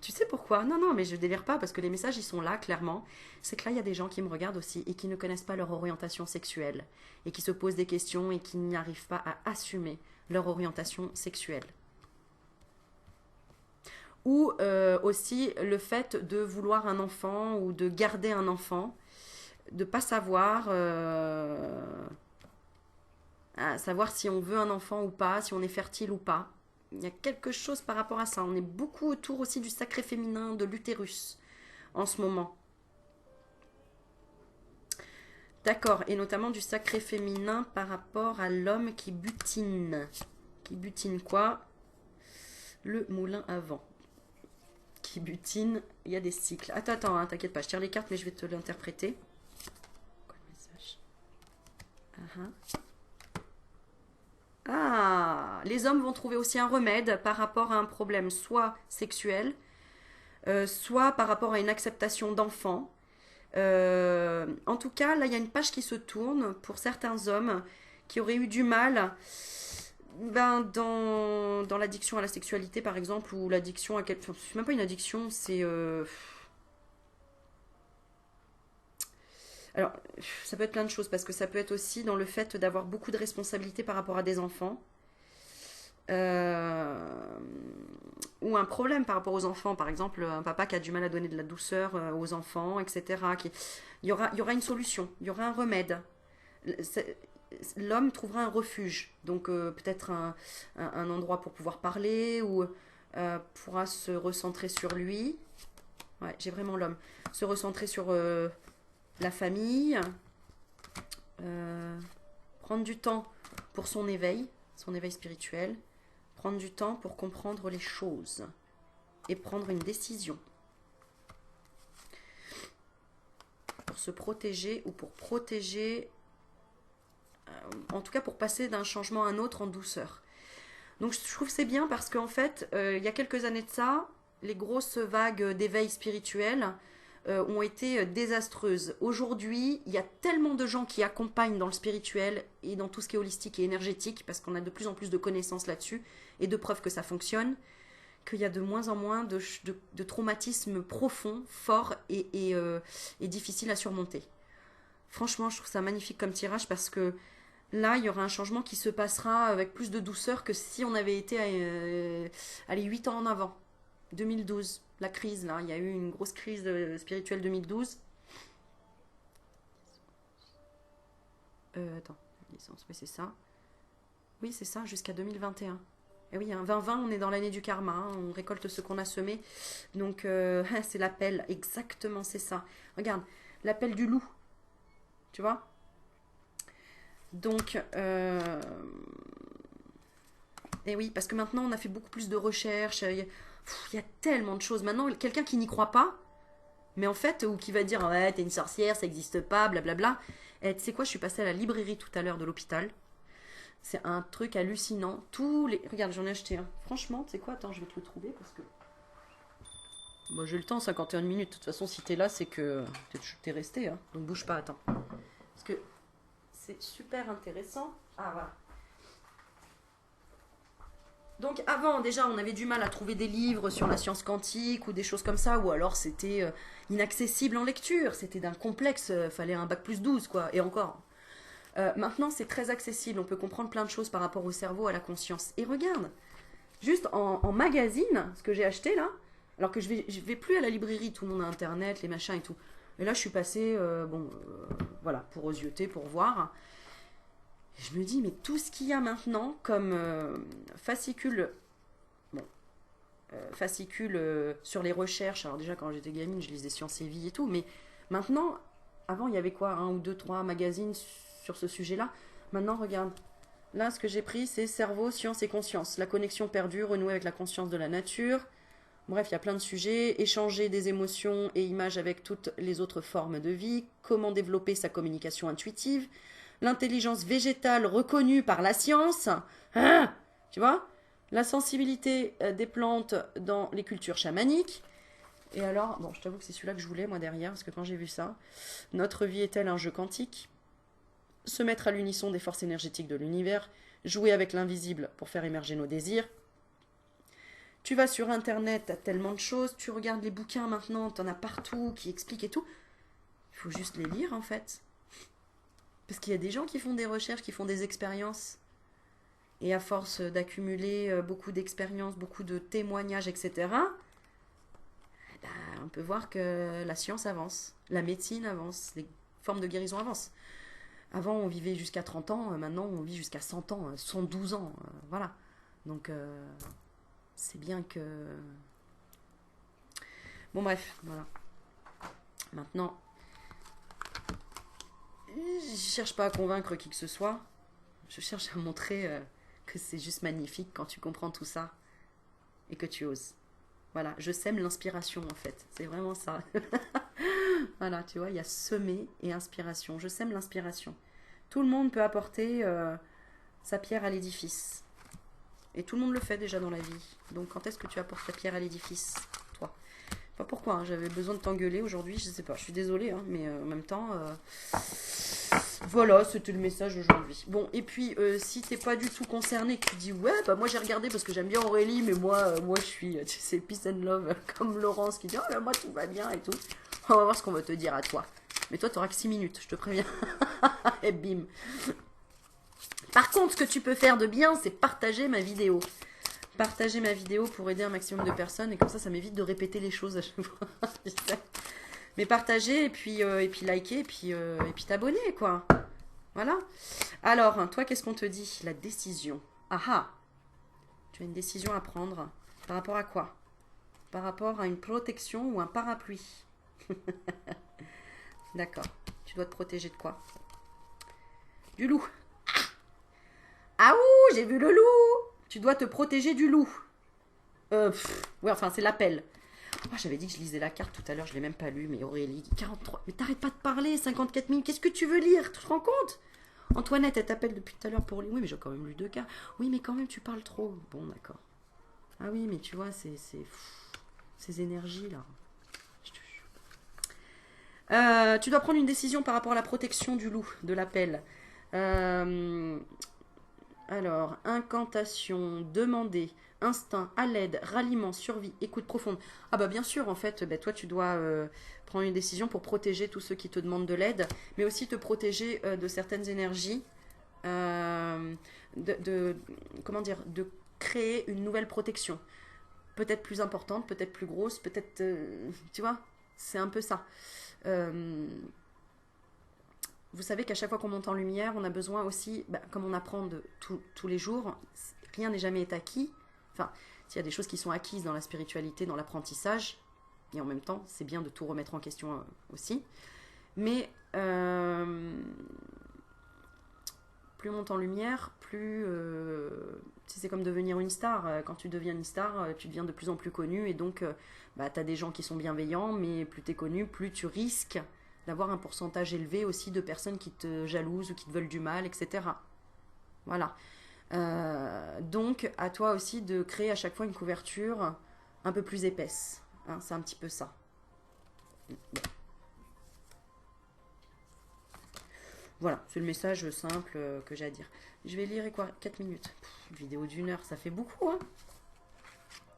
Tu sais pourquoi? Non, non, mais je délire pas parce que les messages, ils sont là, clairement. C'est que là, il y a des gens qui me regardent aussi et qui ne connaissent pas leur orientation sexuelle et qui se posent des questions et qui n'arrivent pas à assumer leur orientation sexuelle. Ou aussi le fait de vouloir un enfant ou de garder un enfant, de pas savoir... savoir si on veut un enfant ou pas, si on est fertile ou pas. Il y a quelque chose par rapport à ça. On est beaucoup autour aussi du sacré féminin, de l'utérus, en ce moment. D'accord, et notamment du sacré féminin par rapport à l'homme qui butine. Qui butine quoi? Le moulin à vent. Qui butine, il y a des cycles. Attends, hein, t'inquiète pas, je tire les cartes, mais je vais te l'interpréter. Quoi le message? Ah, les hommes vont trouver aussi un remède par rapport à un problème soit sexuel, soit par rapport à une acceptation d'enfant. En tout cas, là, il y a une page qui se tourne pour certains hommes qui auraient eu du mal dans l'addiction à la sexualité, par exemple, ou l'addiction à quelque... Enfin, c'est même pas une addiction, c'est... Alors, ça peut être plein de choses, parce que ça peut être aussi dans le fait d'avoir beaucoup de responsabilités par rapport à des enfants. Ou un problème par rapport aux enfants, par exemple un papa qui a du mal à donner de la douceur aux enfants, etc. Il y aura une solution, il y aura un remède. L'homme trouvera un refuge, donc peut-être un endroit pour pouvoir parler ou pourra se recentrer sur lui. Ouais, j'ai vraiment l'homme. Se recentrer sur la famille. Prendre du temps pour son éveil spirituel. Prendre du temps pour comprendre les choses. Et prendre une décision. Pour se protéger ou pour protéger... en tout cas pour passer d'un changement à un autre en douceur. Donc je trouve que c'est bien parce qu'en fait, il y a quelques années de ça, les grosses vagues d'éveil spirituel ont été désastreuses. Aujourd'hui, il y a tellement de gens qui accompagnent dans le spirituel et dans tout ce qui est holistique et énergétique, parce qu'on a de plus en plus de connaissances là-dessus et de preuves que ça fonctionne, qu'il y a de moins en moins de traumatismes profonds, forts et difficiles à surmonter. Franchement, je trouve ça magnifique comme tirage parce que là, il y aura un changement qui se passera avec plus de douceur que si on avait été allez, 8 ans en avant. 2012, la crise, là. Il y a eu une grosse crise spirituelle 2012. Attends, oui, c'est ça. Oui, c'est ça, jusqu'à 2021. Et oui, hein, 2020, on est dans l'année du karma. Hein, on récolte ce qu'on a semé. Donc, c'est l'appel. Exactement, c'est ça. Regarde, l'appel du loup. Tu vois ? Donc, et oui, parce que maintenant, on a fait beaucoup plus de recherches. Il y a tellement de choses. Maintenant, quelqu'un qui n'y croit pas, mais en fait, ou qui va dire, ouais, t'es une sorcière, ça n'existe pas, blablabla. Et tu sais quoi, je suis passée à la librairie tout à l'heure de l'hôpital. C'est un truc hallucinant. Regarde, j'en ai acheté un. Franchement, tu sais quoi, attends, je vais te le trouver parce que... Bon, j'ai le temps, 51 minutes. De toute façon, si t'es là, c'est que t'es resté. Hein. Donc bouge pas, attends. Parce que c'est super intéressant. Ah, voilà. Donc avant, déjà, on avait du mal à trouver des livres sur la science quantique ou des choses comme ça, ou alors c'était inaccessible en lecture, c'était d'un complexe, fallait un bac plus 12, quoi, et encore. Maintenant, c'est très accessible, on peut comprendre plein de choses par rapport au cerveau, à la conscience. Et regarde, juste en magazine, ce que j'ai acheté là, alors que je vais plus à la librairie, tout le monde a internet, les machins et tout. Et là, je suis passée, voilà, pour osioter, pour voir. Je me dis, mais tout ce qu'il y a maintenant comme fascicule, sur les recherches, alors déjà quand j'étais gamine, je lisais Science et Vie et tout, mais maintenant, avant il y avait quoi, un ou deux, trois magazines sur ce sujet-là. Maintenant, regarde, là ce que j'ai pris, c'est Cerveau, Science et Conscience, la connexion perdue, renouer avec la conscience de la nature. Bref, il y a plein de sujets, échanger des émotions et images avec toutes les autres formes de vie, comment développer sa communication intuitive, l'intelligence végétale reconnue par la science, hein, tu vois, la sensibilité des plantes dans les cultures chamaniques. Et alors, bon, je t'avoue que c'est celui-là que je voulais, moi, derrière, parce que quand j'ai vu ça, notre vie est-elle un jeu quantique ? Se mettre à l'unisson des forces énergétiques de l'univers, jouer avec l'invisible pour faire émerger nos désirs. Tu vas sur Internet, t'as tellement de choses, tu regardes les bouquins maintenant, t'en as partout qui expliquent et tout. Il faut juste les lire, en fait. Parce qu'il y a des gens qui font des recherches, qui font des expériences. Et à force d'accumuler beaucoup d'expériences, beaucoup de témoignages, etc., on peut voir que la science avance, la médecine avance, les formes de guérison avancent. Avant, on vivait jusqu'à 30 ans, maintenant, on vit jusqu'à 100 ans, 112 ans, voilà. Donc, c'est bien que... Bon, bref, voilà. Maintenant... Je cherche pas à convaincre qui que ce soit. Je cherche à montrer que c'est juste magnifique quand tu comprends tout ça et que tu oses. Voilà, je sème l'inspiration en fait. C'est vraiment ça. Voilà, tu vois, il y a semer et inspiration. Je sème l'inspiration. Tout le monde peut apporter sa pierre à l'édifice. Et tout le monde le fait déjà dans la vie. Donc quand est-ce que tu apportes ta pierre à l'édifice, toi ? Pas pourquoi, hein, j'avais besoin de t'engueuler aujourd'hui, je sais pas, je suis désolée, hein, mais en même temps, voilà, c'était le message aujourd'hui. Bon, et puis, si t'es pas du tout concerné, que tu dis, ouais, bah moi j'ai regardé parce que j'aime bien Aurélie, mais moi je suis, tu sais, peace and love, comme Laurence qui dit, oh là, moi tout va bien et tout. On va voir ce qu'on va te dire à toi. Mais toi, t'auras que 6 minutes, je te préviens. Et bim. Par contre, ce que tu peux faire de bien, c'est partager ma vidéo. Partager ma vidéo pour aider un maximum de personnes et comme ça m'évite de répéter les choses à chaque fois. Mais partager et puis liker et puis t'abonner quoi. Voilà. Alors, toi qu'est-ce qu'on te dit ? La décision. Ah ah. Tu as une décision à prendre. Par rapport à quoi ? par rapport à une protection ou un parapluie. D'accord. Tu dois te protéger de quoi? Du loup. Ah ouh, j'ai vu le loup. Tu dois te protéger du loup. Ouais, enfin, c'est l'appel. Oh, j'avais dit que je lisais la carte tout à l'heure, je l'ai même pas lu, mais Aurélie, 43. Mais t'arrêtes pas de parler, 54 000. Qu'est-ce que tu veux lire? Tu te rends compte? Antoinette, elle t'appelle depuis tout à l'heure pour lire. Oui, mais j'ai quand même lu 2 cartes. Oui, mais quand même, tu parles trop. Bon, d'accord. Ah oui, mais tu vois, ces énergies-là. Je te jure. Tu dois prendre une décision par rapport à la protection du loup, de l'appel. Alors, incantation, demander, instinct, à l'aide, ralliement, survie, écoute profonde. Ah bah bien sûr, en fait, bah, toi tu dois prendre une décision pour protéger tous ceux qui te demandent de l'aide, mais aussi te protéger de certaines énergies, euh, comment dire, de créer une nouvelle protection. Peut-être plus importante, peut-être plus grosse, peut-être, tu vois, c'est un peu ça. Euh, Vous savez qu'à chaque fois qu'on monte en lumière, on a besoin aussi, bah, comme on apprend tous les jours, rien n'est jamais acquis. Enfin, s'il y a des choses qui sont acquises dans la spiritualité, dans l'apprentissage, et en même temps, c'est bien de tout remettre en question aussi. Mais plus on monte en lumière, plus c'est comme devenir une star. Quand tu deviens une star, tu deviens de plus en plus connu, et donc bah, tu as des gens qui sont bienveillants, mais plus tu es connu, plus tu risques d'avoir un pourcentage élevé aussi de personnes qui te jalousent ou qui te veulent du mal, etc. Voilà. Donc, à toi aussi de créer à chaque fois une couverture un peu plus épaisse. Hein, c'est un petit peu ça. Voilà, c'est le message simple que j'ai à dire. Je vais lire quoi 4 minutes. Une vidéo d'1 heure, ça fait beaucoup, hein?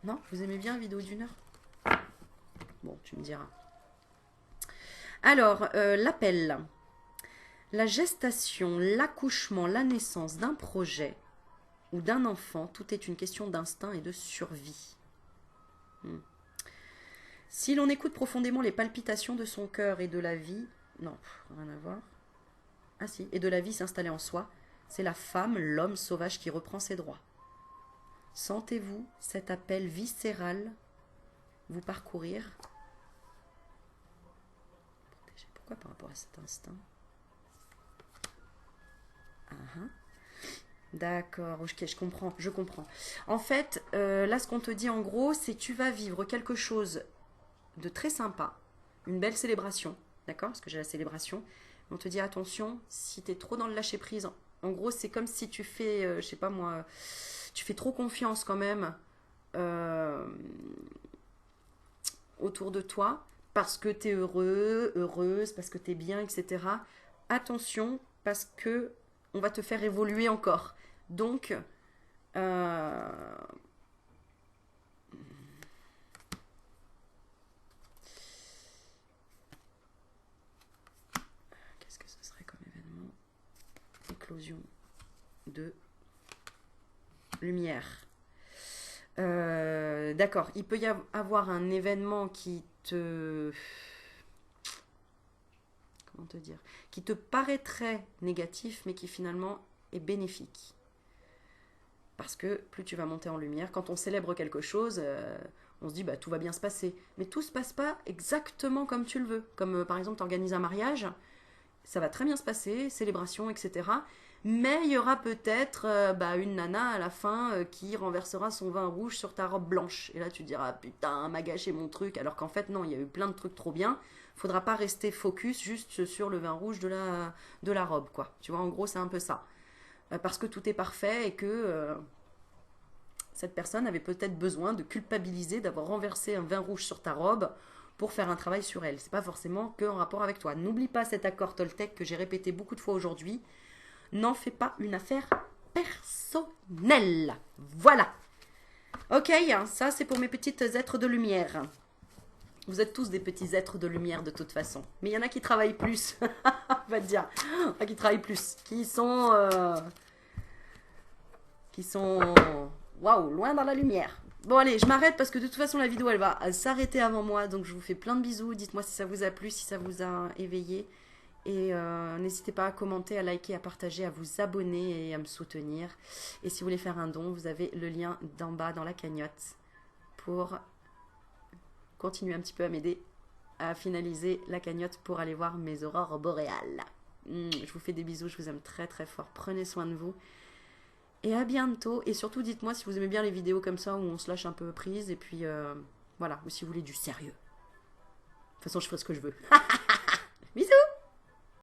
Non? Vous aimez bien une vidéo d'1 heure? Bon, tu me diras. Alors, l'appel. La gestation, l'accouchement, la naissance d'un projet ou d'un enfant, tout est une question d'instinct et de survie. Si l'on écoute profondément les palpitations de son cœur et de la vie, non, rien à voir. Ah si, et de la vie s'installer en soi, c'est la femme, l'homme sauvage qui reprend ses droits. Sentez-vous cet appel viscéral vous parcourir? Pourquoi par rapport à cet instinct? D'accord, ok, je comprends. En fait, là, ce qu'on te dit en gros, c'est que tu vas vivre quelque chose de très sympa, une belle célébration, d'accord? Parce que j'ai la célébration. On te dit attention, si tu es trop dans le lâcher prise, en gros, c'est comme si tu fais, je sais pas moi, tu fais trop confiance quand même euh, autour de toi parce que tu es heureux, heureuse, parce que tu es bien, etc. Attention, parce que on va te faire évoluer encore. Donc, qu'est-ce que ce serait comme événement? Éclosion de lumière. D'accord, il peut y avoir un événement qui te... Comment te dire? Qui te paraîtrait négatif, mais qui finalement est bénéfique. Parce que plus tu vas monter en lumière, quand on célèbre quelque chose, on se dit bah tout va bien se passer. Mais tout se passe pas exactement comme tu le veux. Comme par exemple tu organises un mariage, ça va très bien se passer, célébration, etc. Mais il y aura peut-être bah, une nana à la fin qui renversera son vin rouge sur ta robe blanche. Et là tu te diras putain, m'a gâché mon truc. Alors qu'en fait non, il y a eu plein de trucs trop bien. Faudra pas rester focus juste sur le vin rouge de la robe, quoi. Tu vois, en gros c'est un peu ça. Parce que tout est parfait et que cette personne avait peut-être besoin de culpabiliser d'avoir renversé un vin rouge sur ta robe pour faire un travail sur elle. C'est pas forcément que en rapport avec toi. N'oublie pas cet accord Toltec que j'ai répété beaucoup de fois aujourd'hui. N'en fais pas une affaire personnelle. Voilà. Ok, ça c'est pour mes petites êtres de lumière. Vous êtes tous des petits êtres de lumière de toute façon. Mais il y en a qui travaillent plus. On va te dire. Qui travaillent plus. Qui sont waouh, loin dans la lumière. Bon allez, je m'arrête parce que de toute façon la vidéo elle va s'arrêter avant moi. Donc je vous fais plein de bisous. Dites-moi si ça vous a plu, si ça vous a éveillé. Et n'hésitez pas à commenter, à liker, à partager, à vous abonner et à me soutenir. Et si vous voulez faire un don, vous avez le lien d'en bas dans la cagnotte pour continuez un petit peu à m'aider à finaliser la cagnotte pour aller voir mes aurores boréales. Je vous fais des bisous, je vous aime très très fort. Prenez soin de vous. Et à bientôt. Et surtout, dites-moi si vous aimez bien les vidéos comme ça où on se lâche un peu prise. Et puis, voilà. Ou si vous voulez du sérieux. De toute façon, je ferai ce que je veux. Bisous!